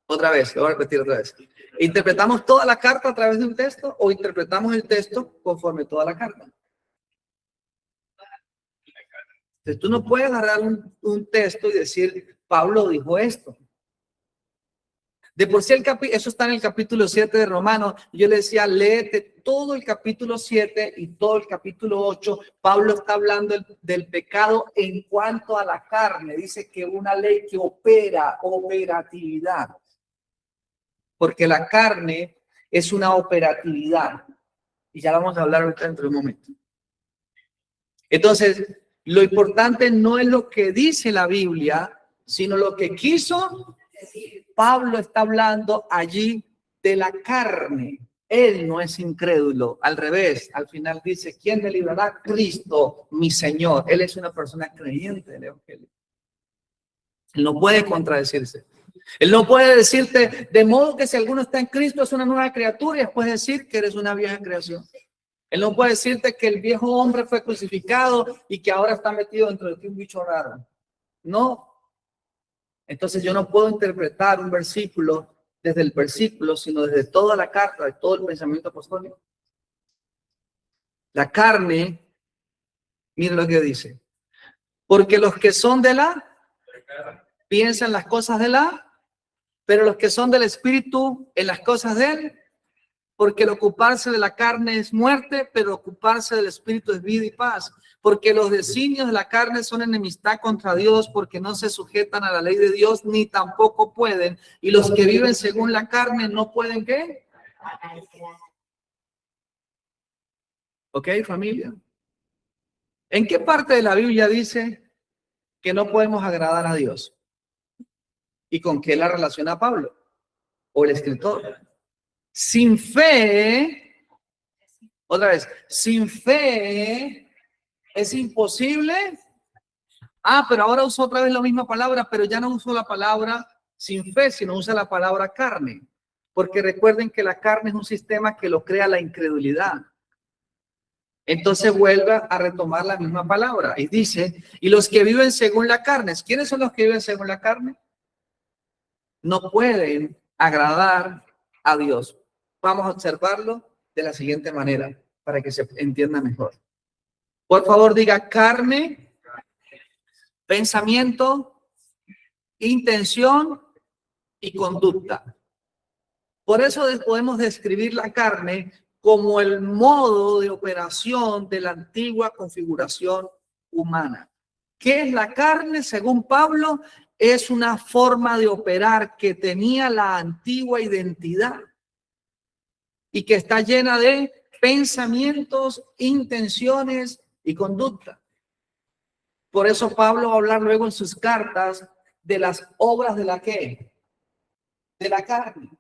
Otra vez, lo voy a repetir otra vez. ¿Interpretamos toda la carta a través de un texto o interpretamos el texto conforme toda la carta? Entonces, tú no puedes agarrar un texto y decir, Pablo dijo esto. De por sí, eso está en el capítulo 7 de Romanos. Yo le decía, léete todo el capítulo 7 y todo el capítulo 8. Pablo está hablando del pecado en cuanto a la carne. Dice que una ley que opera, operatividad. Porque la carne es una operatividad. Y ya vamos a hablar ahorita dentro de un momento. Entonces, lo importante no es lo que dice la Biblia, sino lo que quiso decir. Pablo está hablando allí de la carne. Él no es incrédulo, al revés. Al final dice, ¿quién me librará? Cristo, mi Señor. Él es una persona creyente del Evangelio. Él no puede contradecirse. Él no puede decirte, de modo que si alguno está en Cristo es una nueva criatura y después decir que eres una vieja creación. Él no puede decirte que el viejo hombre fue crucificado y que ahora está metido dentro de ti un bicho raro. No. Entonces yo no puedo interpretar un versículo desde el versículo, sino desde toda la carta, de todo el pensamiento apostólico. La carne, mire lo que dice. Porque los que son de la, piensan las cosas de la, pero los que son del espíritu, en las cosas de él. Porque el ocuparse de la carne es muerte, pero ocuparse del espíritu es vida y paz. Porque los designios de la carne son enemistad contra Dios, porque no se sujetan a la ley de Dios, ni tampoco pueden. Y los que viven según la carne no pueden, ¿qué? ¿Ok, familia? ¿En qué parte de la Biblia dice que no podemos agradar a Dios? ¿Y con qué la relaciona Pablo o el escritor? Sin fe, otra vez, sin fe es imposible. Pero ahora uso otra vez la misma palabra, pero ya no uso la palabra sin fe, sino usa la palabra carne. Porque recuerden que la carne es un sistema que lo crea la incredulidad. Entonces vuelve a retomar la misma palabra y dice, y los que viven según la carne, ¿quiénes son los que viven según la carne? No pueden agradar a Dios. Vamos a observarlo de la siguiente manera para que se entienda mejor. Por favor, diga carne, pensamiento, intención y conducta. Por eso podemos describir la carne como el modo de operación de la antigua configuración humana. ¿Qué es la carne? Según Pablo, es una forma de operar que tenía la antigua identidad y que está llena de pensamientos, intenciones y conducta. Por eso Pablo va a hablar luego en sus cartas de las obras de la ¿qué? De la carne.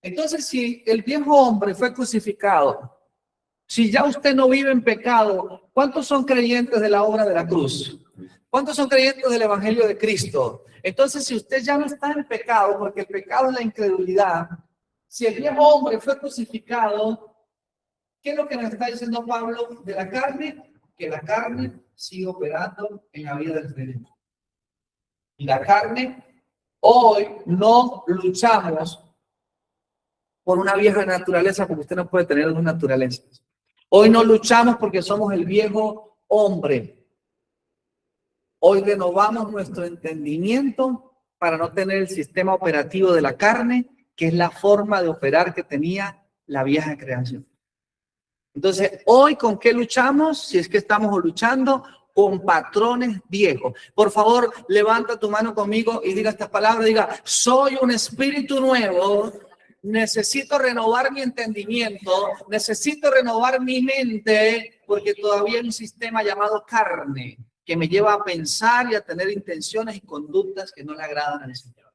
Entonces, si el viejo hombre fue crucificado, si ya usted no vive en pecado, ¿cuántos son creyentes de la obra de la cruz? ¿Cuántos son creyentes del Evangelio de Cristo? Entonces, si usted ya no está en pecado, porque el pecado es la incredulidad, si el viejo hombre fue crucificado, ¿qué es lo que nos está diciendo Pablo de la carne? Que la carne sigue operando en la vida del creyente. Y la carne, hoy no luchamos por una vieja naturaleza, porque usted no puede tener dos naturalezas. Hoy no luchamos porque somos el viejo hombre. Hoy renovamos nuestro entendimiento para no tener el sistema operativo de la carne, que es la forma de operar que tenía la vieja creación. Entonces, hoy, ¿con qué luchamos? Si es que estamos luchando con patrones viejos. Por favor, levanta tu mano conmigo y diga estas palabras. Diga, soy un espíritu nuevo. Necesito renovar mi entendimiento, necesito renovar mi mente, porque todavía hay un sistema llamado carne que me lleva a pensar y a tener intenciones y conductas que no le agradan al Señor.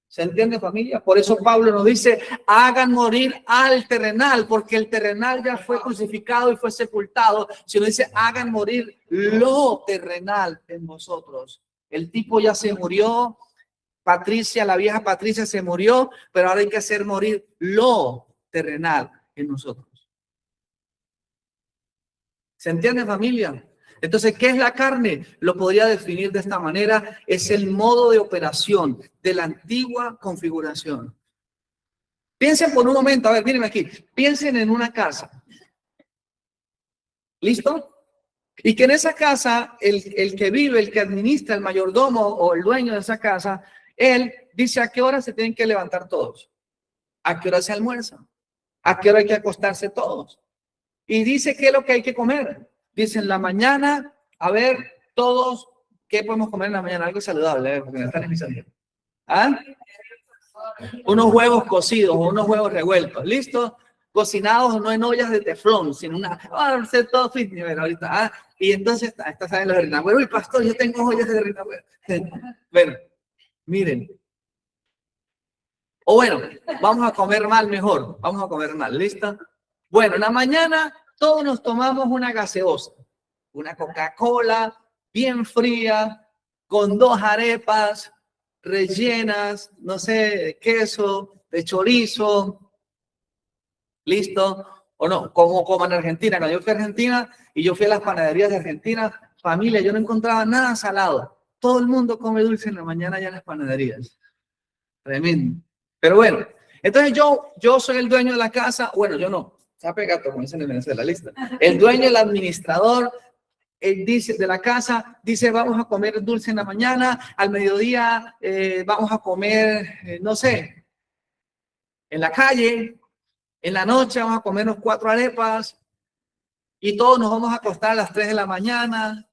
¿Se entiende, familia? Por eso Pablo nos dice, hagan morir al terrenal, porque el terrenal ya fue crucificado y fue sepultado. Si nos dice, hagan morir lo terrenal en vosotros. El tipo ya se murió. Patricia, la vieja Patricia se murió, pero ahora hay que hacer morir lo terrenal en nosotros. ¿Se entiende, familia? Entonces, ¿qué es la carne? Lo podría definir de esta manera. Es el modo de operación de la antigua configuración. Piensen por un momento, a ver, mírenme aquí. Piensen en una casa. ¿Listo? Y que en esa casa, el que vive, el que administra, el mayordomo o el dueño de esa casa, él dice a qué hora se tienen que levantar todos, a qué hora se almuerza, a qué hora hay que acostarse todos. Y dice qué es lo que hay que comer. Dice en la mañana, a ver, todos, ¿qué podemos comer en la mañana? Algo saludable, porque me están empezando. ¿Ah? Unos huevos cocidos o unos huevos revueltos, ¿listo? Cocinados no en ollas de teflón, sino una, ser todo fitness, pero ahorita, y entonces, estas saben los de harina. Bueno, y pastor, yo tengo ollas de harina. Bueno, miren. O bueno, vamos a comer mal mejor, vamos a comer mal, ¿listo? Bueno, en la mañana todos nos tomamos una gaseosa, una Coca-Cola bien fría, con 2 arepas rellenas, no sé, de queso, de chorizo, ¿listo? O no, como en Argentina. Cuando yo fui a Argentina y yo fui a las panaderías de Argentina, familia, yo no encontraba nada salado. Todo el mundo come dulce en la mañana allá en las panaderías. Tremendo. Pero bueno, entonces yo soy el dueño de la casa. Bueno, yo no. Sape gato, como dicen en Venezuela, ¿listo? El dueño, el administrador, él dice, de la casa, dice, vamos a comer dulce en la mañana, al mediodía vamos a comer, no sé, en la calle, en la noche vamos a comernos 4 arepas y todos nos vamos a acostar a las 3 de la mañana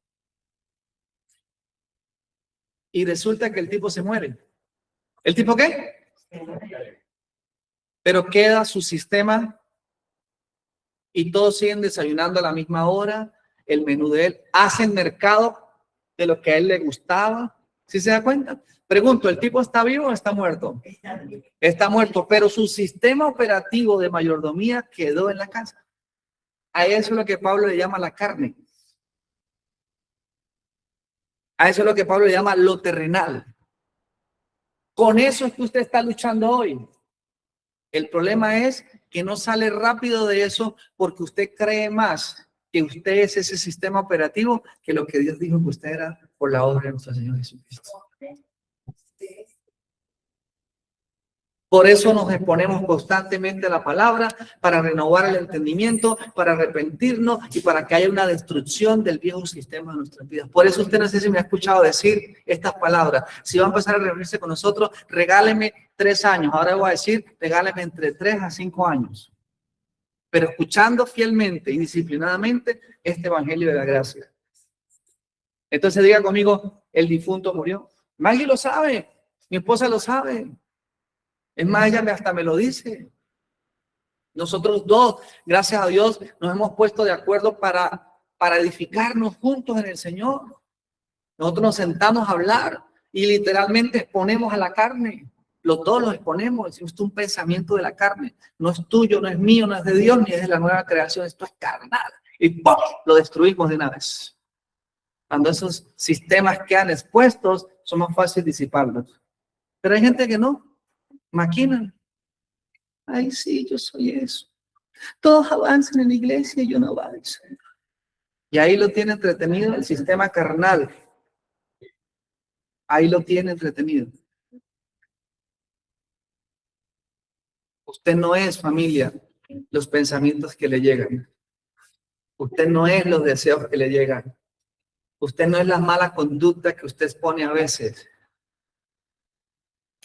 y resulta que el tipo se muere. ¿El tipo qué? Pero queda su sistema y todos siguen desayunando a la misma hora, el menú de él, hacen mercado de lo que a él le gustaba. ¿Sí se da cuenta? Pregunto, ¿el tipo está vivo o está muerto? Está muerto, pero su sistema operativo de mayordomía quedó en la casa. A eso es lo que Pablo le llama la carne. A eso es lo que Pablo le llama lo terrenal. Con eso es que usted está luchando hoy. El problema es que no sale rápido de eso porque usted cree más que usted es ese sistema operativo que lo que Dios dijo que usted era por la obra de nuestro Señor Jesucristo. Por eso nos exponemos constantemente a la palabra, para renovar el entendimiento, para arrepentirnos y para que haya una destrucción del viejo sistema de nuestras vidas. Por eso usted no sé si me ha escuchado decir estas palabras. Si va a empezar a reunirse con nosotros, regáleme 3 años. Ahora voy a decir, regáleme entre 3 a 5 años. Pero escuchando fielmente y disciplinadamente este evangelio de la gracia. Entonces diga conmigo, el difunto murió. Maggie lo sabe, mi esposa lo sabe. Es más, ella hasta me lo dice. Nosotros dos, gracias a Dios, nos hemos puesto de acuerdo para edificarnos juntos en el Señor. Nosotros nos sentamos a hablar y literalmente exponemos a la carne. Los dos los exponemos. Decimos, esto es un pensamiento de la carne. No es tuyo, no es mío, no es de Dios, ni es de la nueva creación. Esto es carnal. Y ¡pum!, lo destruimos de una vez. Cuando esos sistemas quedan expuestos, son más fácil disiparlos. Pero hay gente que no. Maquinan. Ay, sí, yo soy eso. Todos avanzan en la iglesia y yo no avanzo. Y ahí lo tiene entretenido el sistema carnal. Ahí lo tiene entretenido. Usted no es, familia, los pensamientos que le llegan. Usted no es los deseos que le llegan. Usted no es la mala conducta que usted expone a veces.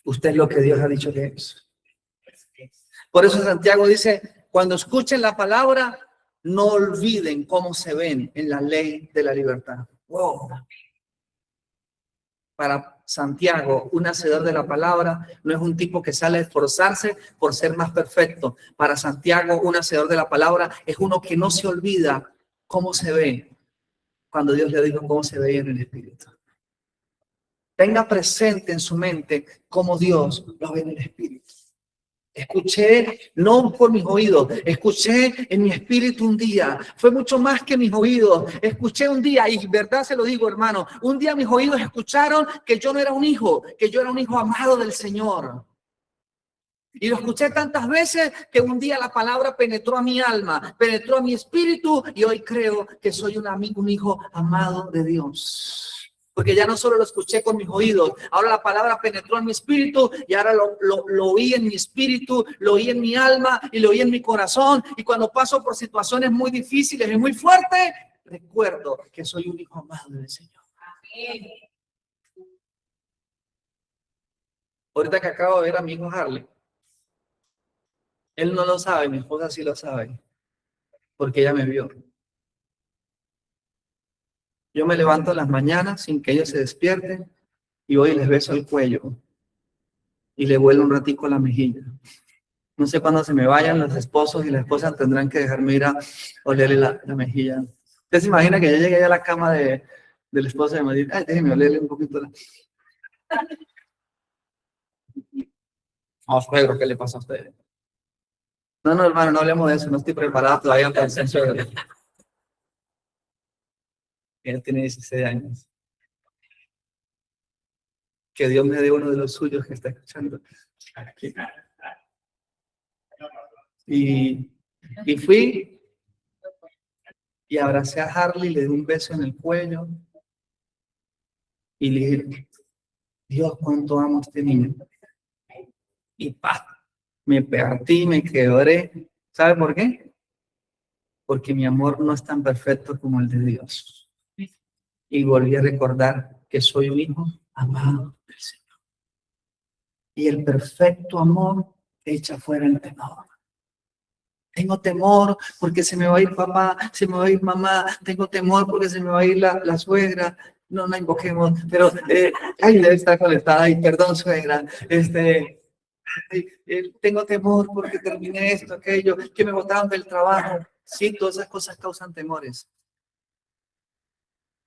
Usted es lo que Dios ha dicho que es. Por eso Santiago dice, cuando escuchen la palabra, no olviden cómo se ven en la ley de la libertad. Wow. Para Santiago, un hacedor de la palabra no es un tipo que sale a esforzarse por ser más perfecto. Para Santiago, un hacedor de la palabra es uno que no se olvida cómo se ve cuando Dios le dijo cómo se veía en el espíritu. Tenga presente en su mente cómo Dios lo ve en el espíritu. Escuché, no por mis oídos, escuché en mi espíritu un día, fue mucho más que mis oídos, escuché un día, y verdad se lo digo, hermano, un día mis oídos escucharon que yo no era un hijo, que yo era un hijo amado del Señor. Y lo escuché tantas veces que un día la palabra penetró a mi alma, penetró a mi espíritu y hoy creo que soy un hijo amado de Dios. Porque ya no solo lo escuché con mis oídos, ahora la palabra penetró en mi espíritu y ahora lo oí en mi espíritu, lo oí en mi alma y lo oí en mi corazón. Y cuando paso por situaciones muy difíciles y muy fuertes, recuerdo que soy un hijo amado del Señor. Ahorita que acabo de ver a mi hijo Harley, él no lo sabe, mi esposa sí lo sabe, porque ella me vio. Yo me levanto en las mañanas sin que ellos se despierten y voy y les beso el cuello y le vuelo un ratico la mejilla. No sé cuándo se me vayan los esposos y las esposas tendrán que dejarme ir a olerle la mejilla. ¿Usted se imagina que yo llegué a la cama del esposo de Madrid? Ay, déjeme olerle un poquito la... Oh, suegro, ¿qué le pasa a usted? No, hermano, no hablemos de eso, no estoy preparado todavía para ser suegro. Él tiene 16 años. Que Dios me dé uno de los suyos que está escuchando aquí. Y fui y abracé a Harley, le di un beso en el cuello y le dije, Dios, cuánto amo a este niño. Y me partí, me quebré. ¿Sabe por qué? Porque mi amor no es tan perfecto como el de Dios. Y volví a recordar que soy un hijo amado del Señor. Y el perfecto amor echa fuera el temor. Tengo temor porque se me va a ir papá, se me va a ir mamá. Tengo temor porque se me va a ir la suegra. No la invoquemos, pero ay, debe estar conectada. Ay, perdón, suegra. Tengo temor porque terminé esto, aquello, que me botaron del trabajo. Sí, todas esas cosas causan temores.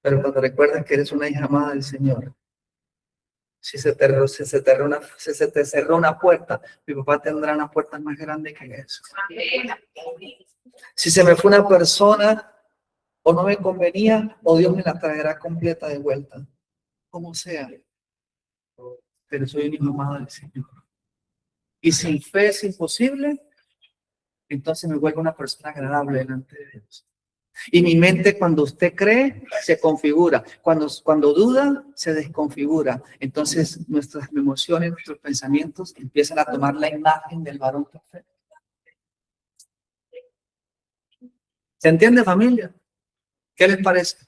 Pero cuando recuerdas que eres una hija amada del Señor, si se te cerró una puerta, mi papá tendrá una puerta más grande que eso. Si se me fue una persona o no me convenía, o Dios me la traerá completa de vuelta, como sea. Pero soy un hijo amado del Señor. Y sin fe es imposible, entonces me vuelvo una persona agradable delante de Dios. Y mi mente, cuando usted cree, se configura. Cuando duda, se desconfigura. Entonces nuestras emociones, nuestros pensamientos empiezan a tomar la imagen del varón perfecto. ¿Se entiende, familia? ¿Qué les parece?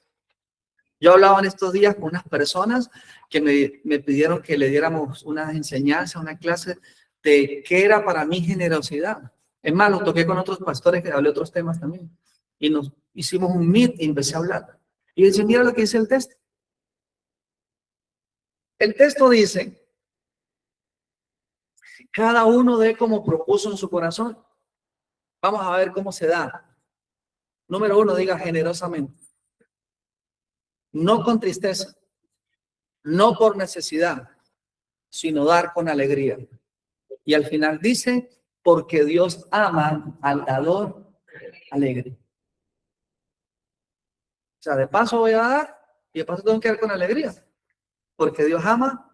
Yo hablaba en estos días con unas personas que me pidieron que le diéramos una enseñanza, una clase de qué era para mí generosidad. Es más, lo toqué con otros pastores que hablé otros temas también. Y nos hicimos un meet y empecé a hablar. Y dice, mira lo que dice el texto. El texto dice, cada uno dé como propuso en su corazón. Vamos a ver cómo se da. Número 1, diga generosamente. No con tristeza, no por necesidad, sino dar con alegría. Y al final dice, porque Dios ama al dador alegre. O sea, de paso voy a dar y de paso tengo que dar con alegría, porque Dios ama.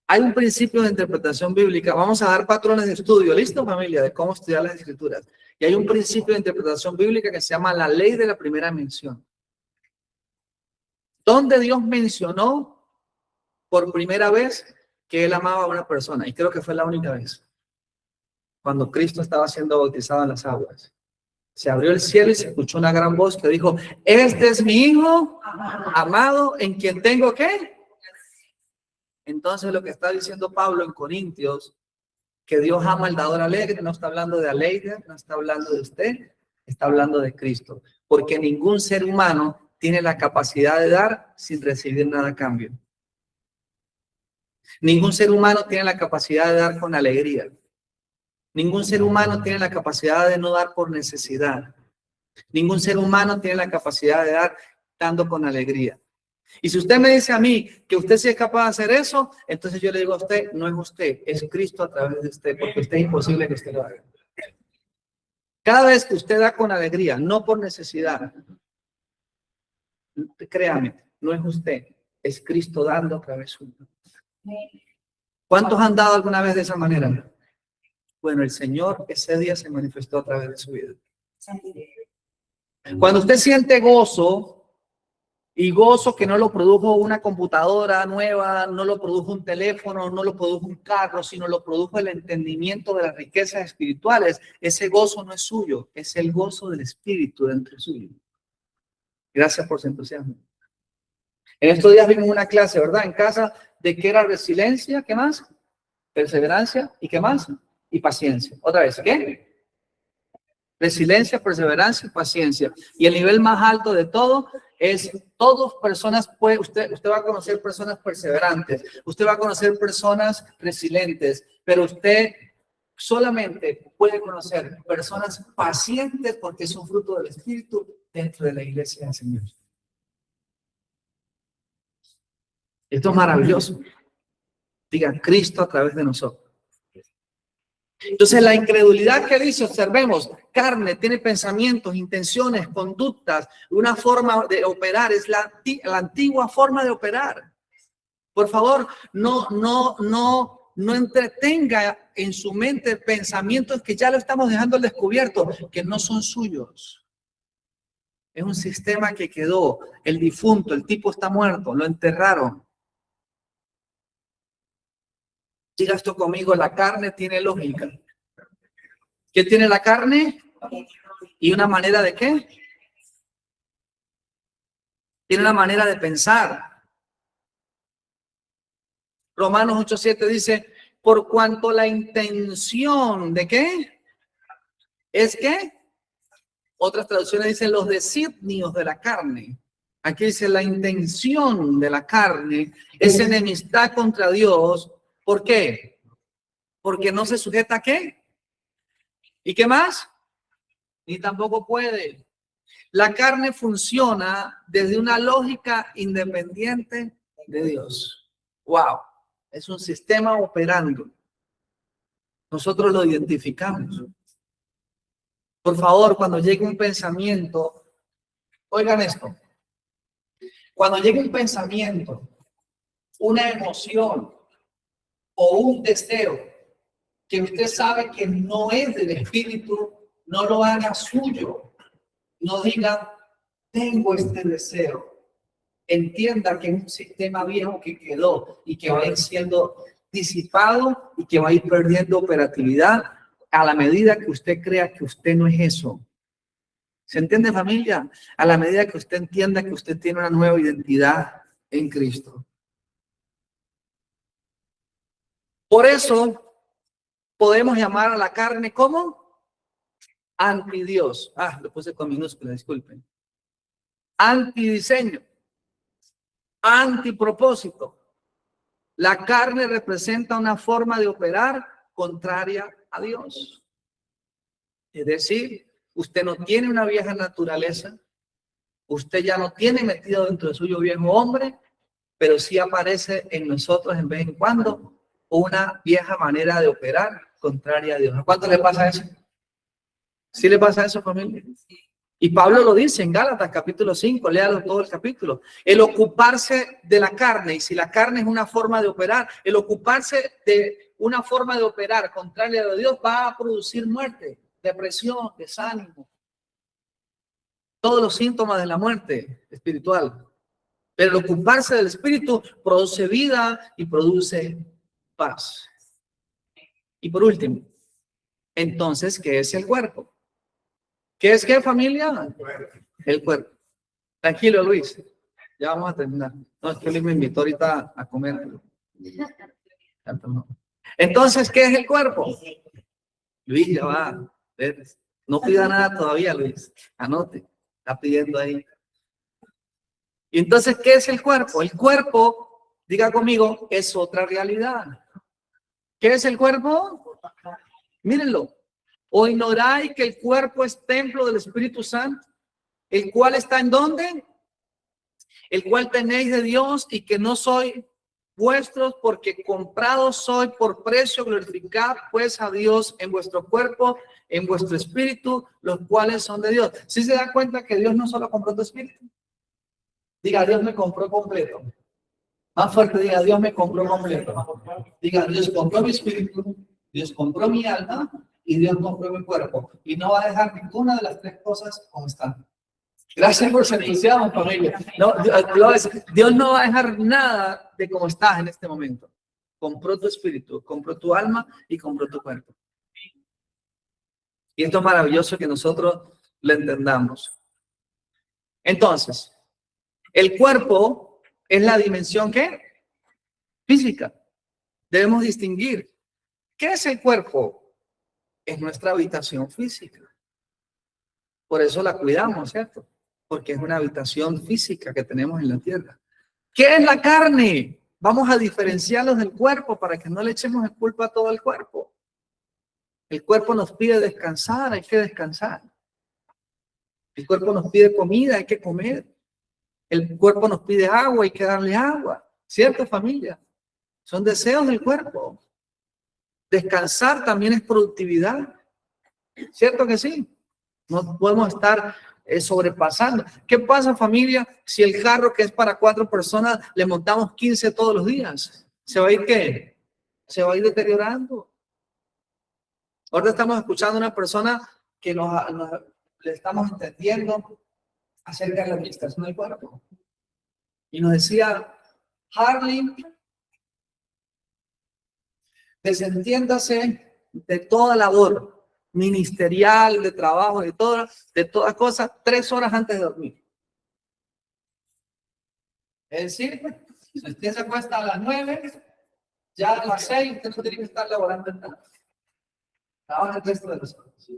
Hay un principio de interpretación bíblica. Vamos a dar patrones de estudio, ¿listo, familia? De cómo estudiar las escrituras. Y hay un principio de interpretación bíblica que se llama la ley de la primera mención. Donde Dios mencionó por primera vez que Él amaba a una persona. Y creo que fue la única vez. Cuando Cristo estaba siendo bautizado en las aguas. Se abrió el cielo y se escuchó una gran voz que dijo, este es mi hijo amado en quien tengo ¿qué? Entonces lo que está diciendo Pablo en Corintios, que Dios ama al dador alegre, no está hablando de Aleida, no está hablando de usted, está hablando de Cristo. Porque ningún ser humano tiene la capacidad de dar sin recibir nada a cambio. Ningún ser humano tiene la capacidad de dar con alegría. Ningún ser humano tiene la capacidad de no dar por necesidad. Ningún ser humano tiene la capacidad de dar dando con alegría. Y si usted me dice a mí que usted sí es capaz de hacer eso, entonces yo le digo a usted, no es usted, es Cristo a través de usted, porque usted es imposible que usted lo haga. Cada vez que usted da con alegría, no por necesidad, créame, no es usted, es Cristo dando a través suyo. ¿Cuántos han dado alguna vez de esa manera? Bueno, el Señor ese día se manifestó a través de su vida. Cuando usted siente gozo, y gozo que no lo produjo una computadora nueva, no lo produjo un teléfono, no lo produjo un carro, sino lo produjo el entendimiento de las riquezas espirituales, ese gozo no es suyo, es el gozo del Espíritu dentro suyo. Gracias por su entusiasmo. En estos días vimos una clase, ¿verdad? En casa, de qué era resiliencia, ¿qué más? Perseverancia, ¿y qué más? Y paciencia. Otra vez, ¿qué? Resiliencia, perseverancia y paciencia. Y el nivel más alto de todo es, todas personas, usted va a conocer personas perseverantes, usted va a conocer personas resilientes, pero usted solamente puede conocer personas pacientes porque es un fruto del Espíritu dentro de la iglesia del Señor. Esto es maravilloso. Diga Cristo a través de nosotros. Entonces la incredulidad que dice, observemos, carne, tiene pensamientos, intenciones, conductas, una forma de operar, es la antigua forma de operar. Por favor, no entretenga en su mente pensamientos que ya lo estamos dejando al descubierto, que no son suyos. Es un sistema que quedó, el difunto, el tipo está muerto, lo enterraron. Diga esto conmigo, la carne tiene lógica. ¿Qué tiene la carne? ¿Y una manera de qué? Tiene una manera de pensar. Romanos 8:7 dice, por cuanto la intención de qué? ¿Es qué? Otras traducciones dicen los designios de la carne. Aquí dice la intención de la carne es enemistad contra Dios. ¿Por qué? Porque no se sujeta a qué. ¿Y qué más? Ni tampoco puede. La carne funciona desde una lógica independiente de Dios. Wow, es un sistema operando. Nosotros lo identificamos. Por favor, cuando llegue un pensamiento, oigan esto. Cuando llegue un pensamiento, una emoción o un deseo que usted sabe que no es del Espíritu, no lo haga suyo. No diga, tengo este deseo. Entienda que es un sistema viejo que quedó y que va a ir siendo disipado y que va a ir perdiendo operatividad a la medida que usted crea que usted no es eso. ¿Se entiende, familia? A la medida que usted entienda que usted tiene una nueva identidad en Cristo. Por eso podemos llamar a la carne ¿cómo? Antidios. Lo puse con minúscula, disculpen. Antidiseño. Antipropósito. La carne representa una forma de operar contraria a Dios. Es decir, usted no tiene una vieja naturaleza, usted ya no tiene metido dentro de suyo viejo hombre, pero sí aparece en nosotros en vez en cuando una vieja manera de operar contraria a Dios. ¿A cuánto le pasa eso? ¿Sí le pasa eso, familia? Y Pablo lo dice en Gálatas capítulo 5, léalo todo el capítulo. El ocuparse de la carne, y si la carne es una forma de operar, el ocuparse de una forma de operar contraria a Dios va a producir muerte, depresión, desánimo. Todos los síntomas de la muerte espiritual. Pero el ocuparse del espíritu produce vida y produce paz. Y por último, entonces, ¿qué es el cuerpo? ¿Qué es qué, familia? El cuerpo. Tranquilo, Luis. Ya vamos a terminar. No, es que Luis me invitó ahorita a comer. Entonces, ¿qué es el cuerpo? Luis, ya va. No pida nada todavía, Luis. Anote. Está pidiendo ahí. Y entonces, ¿qué es el cuerpo? El cuerpo, diga conmigo, es otra realidad. ¿Qué es el cuerpo? Mírenlo. ¿O ignoráis que el cuerpo es templo del Espíritu Santo? ¿El cual está en dónde? El cual tenéis de Dios y que no soy vuestros, porque comprados soy por precio. Glorificad pues a Dios en vuestro cuerpo, en vuestro espíritu, los cuales son de Dios. ¿Sí se da cuenta que Dios no solo compró tu espíritu? Diga, Dios me compró completo. Más fuerte diga, Dios me compró completo. Diga, Dios compró mi espíritu, Dios compró mi alma y Dios compró mi cuerpo. Y no va a dejar ninguna de las tres cosas como están. Gracias por ser iniciado, familia. No, Dios no va a dejar nada de como estás en este momento. Compró tu espíritu, compró tu alma y compró tu cuerpo. Y esto es maravilloso que nosotros lo entendamos. Entonces, el cuerpo es la dimensión ¿qué? Física. Debemos distinguir. ¿Qué es el cuerpo? Es nuestra habitación física. Por eso la cuidamos, ¿cierto? Porque es una habitación física que tenemos en la tierra. ¿Qué es la carne? Vamos a diferenciarlos del cuerpo para que no le echemos la culpa a todo el cuerpo. El cuerpo nos pide descansar, hay que descansar. El cuerpo nos pide comida, hay que comer. El cuerpo nos pide agua, hay que darle agua. ¿Cierto, familia? Son deseos del cuerpo. Descansar también es productividad. ¿Cierto que sí? No podemos estar sobrepasando. ¿Qué pasa, familia, si el carro que es para 4 personas le montamos 15 todos los días? ¿Se va a ir qué? Se va a ir deteriorando. Ahora estamos escuchando a una persona que le estamos entendiendo acerca de la administración del cuerpo. Y nos decía, Harley, desentiéndase de toda labor ministerial, de trabajo, de toda cosa, 3 horas antes de dormir. Es decir, si usted se acuesta a las 9, ya a las 6 usted no tiene que estar laborando en nada. Trabaja el resto de las horas.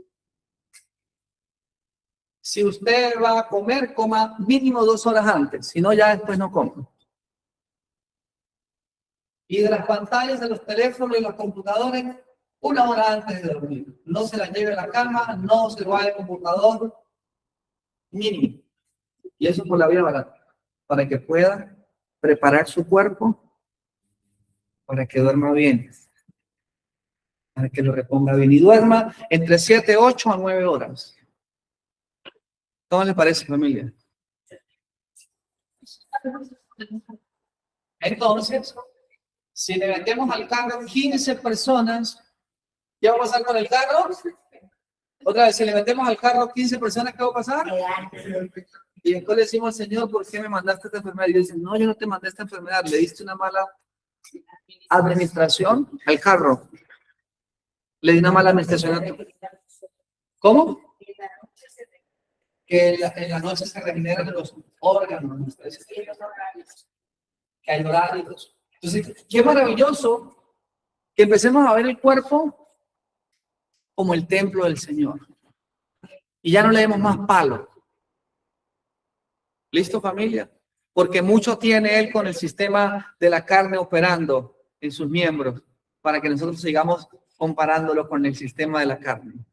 Si usted va a comer, coma mínimo 2 horas antes, si no, ya después no coma. Y de las pantallas de los teléfonos y los computadores, 1 hora antes de dormir. No se la lleve a la cama, no se vaya al computador, mínimo. Y eso por la vía barata, para que pueda preparar su cuerpo, para que duerma bien, para que lo reponga bien. Y duerma entre 7, 8 a 9 horas. ¿Cómo le parece, familia? Entonces, si le metemos al carro 15 personas, ¿qué va a pasar con el carro? Otra vez, si le metemos al carro 15 personas, ¿qué va a pasar? Y después le decimos al Señor, ¿por qué me mandaste esta enfermedad? Y dice, no, yo no te mandé esta enfermedad, le diste una mala administración al carro. Le di una mala administración a tu... ¿Cómo? Que en la noche se regeneran los órganos, que hay horarios. Entonces, qué maravilloso que empecemos a ver el cuerpo como el templo del Señor. Y ya no le demos más palo. ¿Listo, familia? Porque mucho tiene Él con el sistema de la carne operando en sus miembros para que nosotros sigamos comparándolo con el sistema de la carne.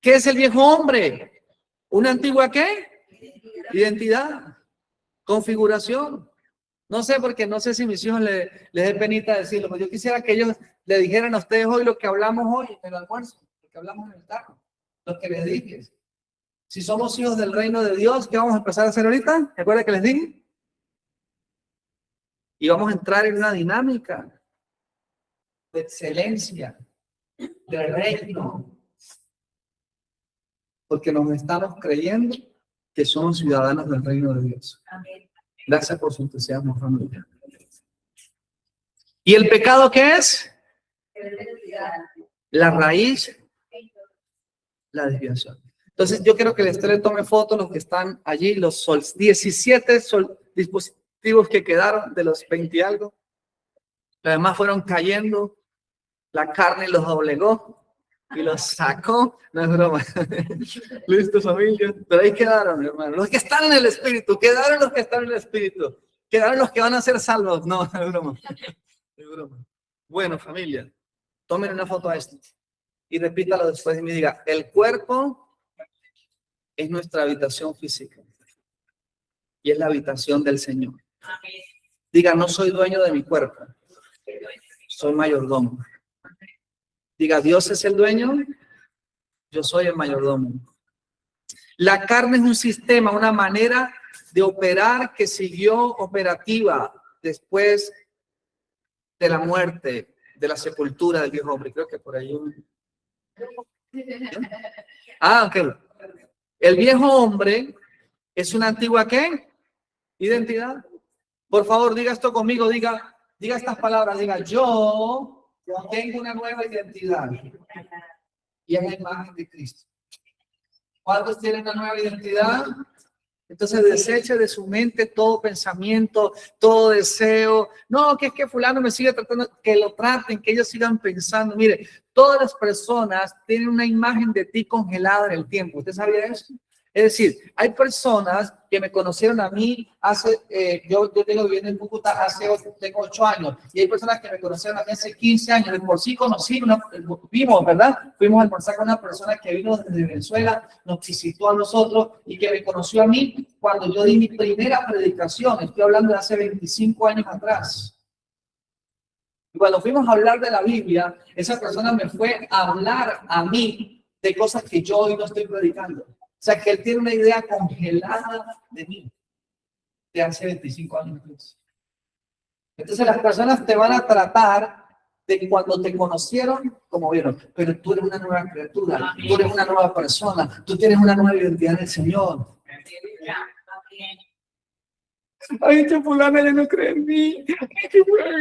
¿Qué es el viejo hombre? ¿Una antigua qué? Identidad, configuración. No sé, porque no sé si mis hijos les dé penita decirlo, pero yo quisiera que ellos le dijeran a ustedes hoy lo que hablamos hoy en el almuerzo, lo que hablamos en el carro, lo que les dije. Si somos hijos del reino de Dios, ¿qué vamos a empezar a hacer ahorita? ¿Recuerda que les dije? Y vamos a entrar en una dinámica de excelencia, de reino, porque nos estamos creyendo que somos ciudadanos del reino de Dios. Amén. Gracias por su entusiasmo, familia. ¿Y el pecado qué es? La raíz, la desviación. Entonces, yo quiero que le tome fotos los que están allí, los 17 dispositivos que quedaron de los 20 y algo. Los demás fueron cayendo, la carne los doblegó y los sacó. No es broma. Listo, familia. Pero ahí quedaron, hermano. Los que están en el Espíritu, quedaron los que están en el Espíritu. Quedaron los que van a ser salvos. No, no es broma. Es broma. Bueno, familia, tomen una foto a esto y repítalo después y me diga, el cuerpo es nuestra habitación física y es la habitación del Señor. Diga, no soy dueño de mi cuerpo, soy mayordomo. Diga, Dios es el dueño, yo soy el mayordomo. La carne es un sistema, una manera de operar que siguió operativa después de la muerte, de la sepultura del viejo hombre. Creo que por ahí. Ok. El viejo hombre es una antigua ¿qué? Identidad. Por favor, diga esto conmigo, diga estas palabras, diga, yo tengo una nueva identidad y es la imagen de Cristo. ¿Cuántos tienen una nueva identidad? Entonces deseche de su mente todo pensamiento, todo deseo. No, que es que fulano me sigue tratando, que lo traten, que ellos sigan pensando. Mire, todas las personas tienen una imagen de ti congelada en el tiempo. ¿Usted sabía eso? Es decir, hay personas que me conocieron a mí hace, yo tengo viviendo en Cúcuta tengo 8 años, y hay personas que me conocieron a mí hace 15 años. De por sí conocí, vimos, ¿verdad? Fuimos a almorzar con una persona que vino desde Venezuela, nos visitó a nosotros y que me conoció a mí cuando yo di mi primera predicación. Estoy hablando de hace 25 años atrás. Y cuando fuimos a hablar de la Biblia, esa persona me fue a hablar a mí de cosas que yo hoy no estoy predicando. O sea, que él tiene una idea congelada de mí, de hace 25 años. Entonces las personas te van a tratar de cuando te conocieron, como vieron, pero tú eres una nueva criatura, tú eres una nueva persona, tú tienes una nueva identidad del Señor. Ay, que fulana ya no cree en mí, que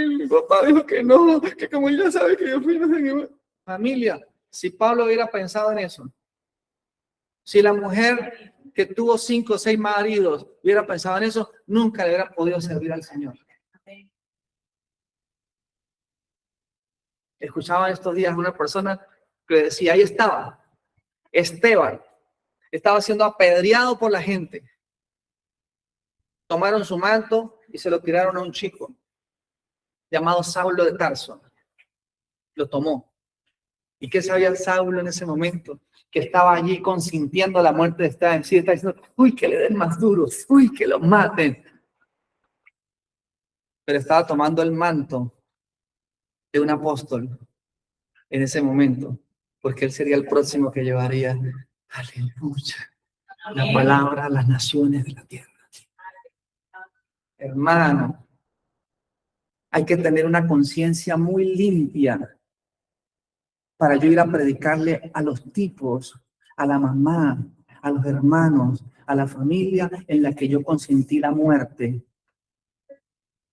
mi papá dijo que no, que como ella sabe que yo fui, no sé qué. Familia, si Pablo hubiera pensado en eso, si la mujer que tuvo 5 o 6 maridos hubiera pensado en eso, nunca le hubiera podido servir al Señor. Escuchaba estos días una persona que decía, ahí estaba, Esteban, estaba siendo apedreado por la gente. Tomaron su manto y se lo tiraron a un chico llamado Saulo de Tarso. Lo tomó. ¿Y qué sabía Saulo en ese momento? Que estaba allí consintiendo la muerte de Esteban. Sí, está diciendo, uy, que le den más duro, uy, que lo maten. Pero estaba tomando el manto de un apóstol en ese momento, porque él sería el próximo que llevaría, aleluya, la palabra a las naciones de la tierra. Hermano, hay que tener una conciencia muy limpia para yo ir a predicarle a los tipos, a la mamá, a los hermanos, a la familia en la que yo consentí la muerte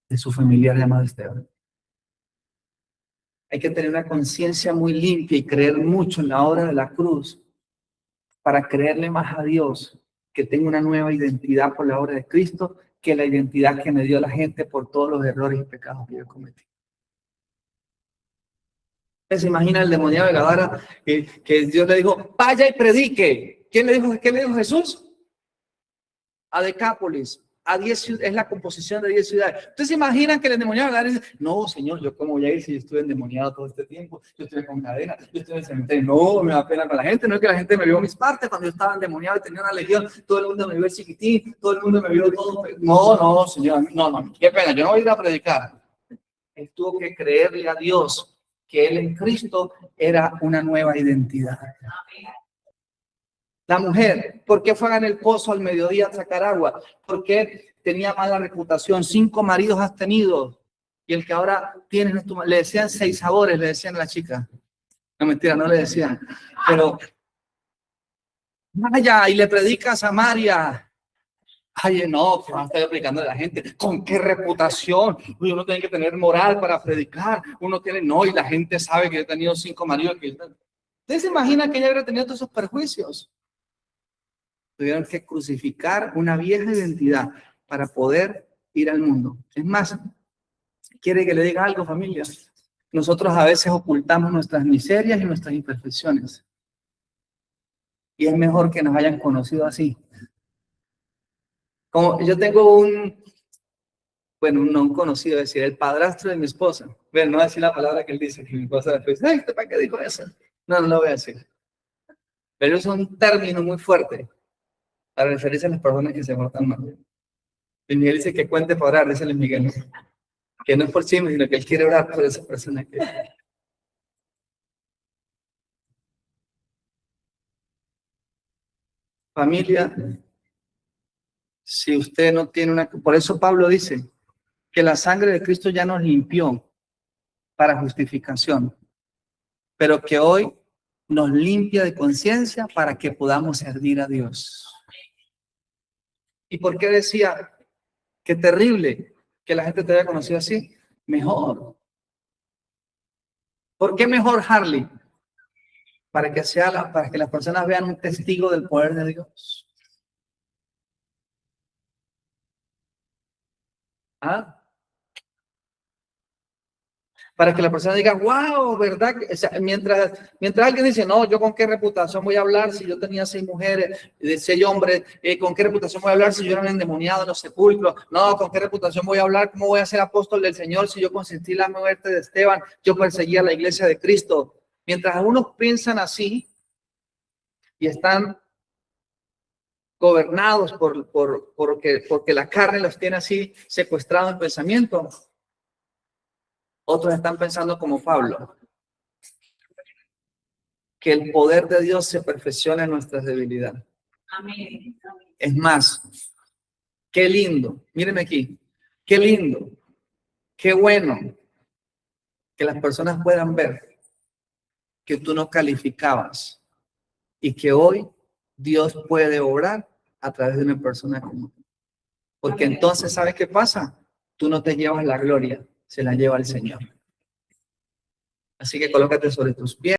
de su familiar llamado Esteban. Hay que tener una conciencia muy limpia y creer mucho en la obra de la cruz para creerle más a Dios que tengo una nueva identidad por la obra de Cristo que la identidad que me dio la gente por todos los errores y pecados que yo cometí. ¿Se imagina el demoniado de Gadara que Dios le dijo, vaya y predique? ¿Qué le dijo Jesús? A Decápolis, a 10 ciudades, es la composición de 10 ciudades. ¿Ustedes se imaginan que el endemoniado de Gadara dice, no, Señor, yo cómo voy a ir si yo estuve endemoniado todo este tiempo, yo estuve con cadena, yo estuve en el cementerio? No, me da pena con la gente, no es que la gente me vio mis partes cuando yo estaba endemoniado y tenía una legión, todo el mundo me vio el chiquitín, todo el mundo me vio todo. No, Señor, no, qué pena, yo no voy a ir a predicar. Él tuvo que creerle a Dios que él en Cristo era una nueva identidad. La mujer, ¿por qué fue en el pozo al mediodía a sacar agua? Porque tenía mala reputación. 5 maridos has tenido. Y el que ahora tienes, le decían 6 sabores, le decían a la chica. No, mentira, no le decían. Pero, vaya, y le predicas a María. Ay, no, que van a estar predicando a la gente. ¿Con qué reputación? Uno tiene que tener moral para predicar. Uno tiene, no, y la gente sabe que yo he tenido 5 maridos. ¿Ustedes se imaginan que ella hubiera tenido todos esos perjuicios? Tuvieron que crucificar una vieja identidad para poder ir al mundo. Es más, ¿quiere que le diga algo, familia? Nosotros a veces ocultamos nuestras miserias y nuestras imperfecciones. Y es mejor que nos hayan conocido así. Como yo tengo un conocido, es decir, el padrastro de mi esposa. Bueno, no voy a decir la palabra que él dice, que mi esposa después, ay, ¿para qué dijo eso? No lo voy a decir. Pero es un término muy fuerte para referirse a las personas que se portan mal. Y Miguel dice que cuente para orar, dice Miguel, ¿no? Que no es por sí, sino que él quiere orar por esa persona que... Familia, si usted no tiene una... Por eso Pablo dice, que la sangre de Cristo ya nos limpió para justificación, pero que hoy nos limpia de conciencia para que podamos servir a Dios. ¿Y por qué decía qué terrible que la gente te haya conocido así? Mejor. ¿Por qué mejor, Harley? Para que las personas vean un testigo del poder de Dios. ¿Ah? Para que la persona diga, wow, ¿verdad? O sea, mientras alguien dice, no, yo con qué reputación voy a hablar si yo tenía 6 mujeres, 6 hombres, con qué reputación voy a hablar si yo era un endemoniado en los sepulcros, no, con qué reputación voy a hablar, cómo voy a ser apóstol del Señor si yo consentí la muerte de Esteban, yo perseguía la iglesia de Cristo. Mientras algunos piensan así y están gobernados porque la carne los tiene así secuestrados en pensamiento, otros están pensando como Pablo, que el poder de Dios se perfecciona en nuestras debilidades. Amén. Es más, qué lindo, mírenme aquí, qué lindo, qué bueno que las personas puedan ver que tú no calificabas y que hoy Dios puede obrar a través de una persona como tú. Porque entonces, ¿sabes qué pasa? Tú no te llevas la gloria, se la lleva el Señor. Así que colócate sobre tus pies.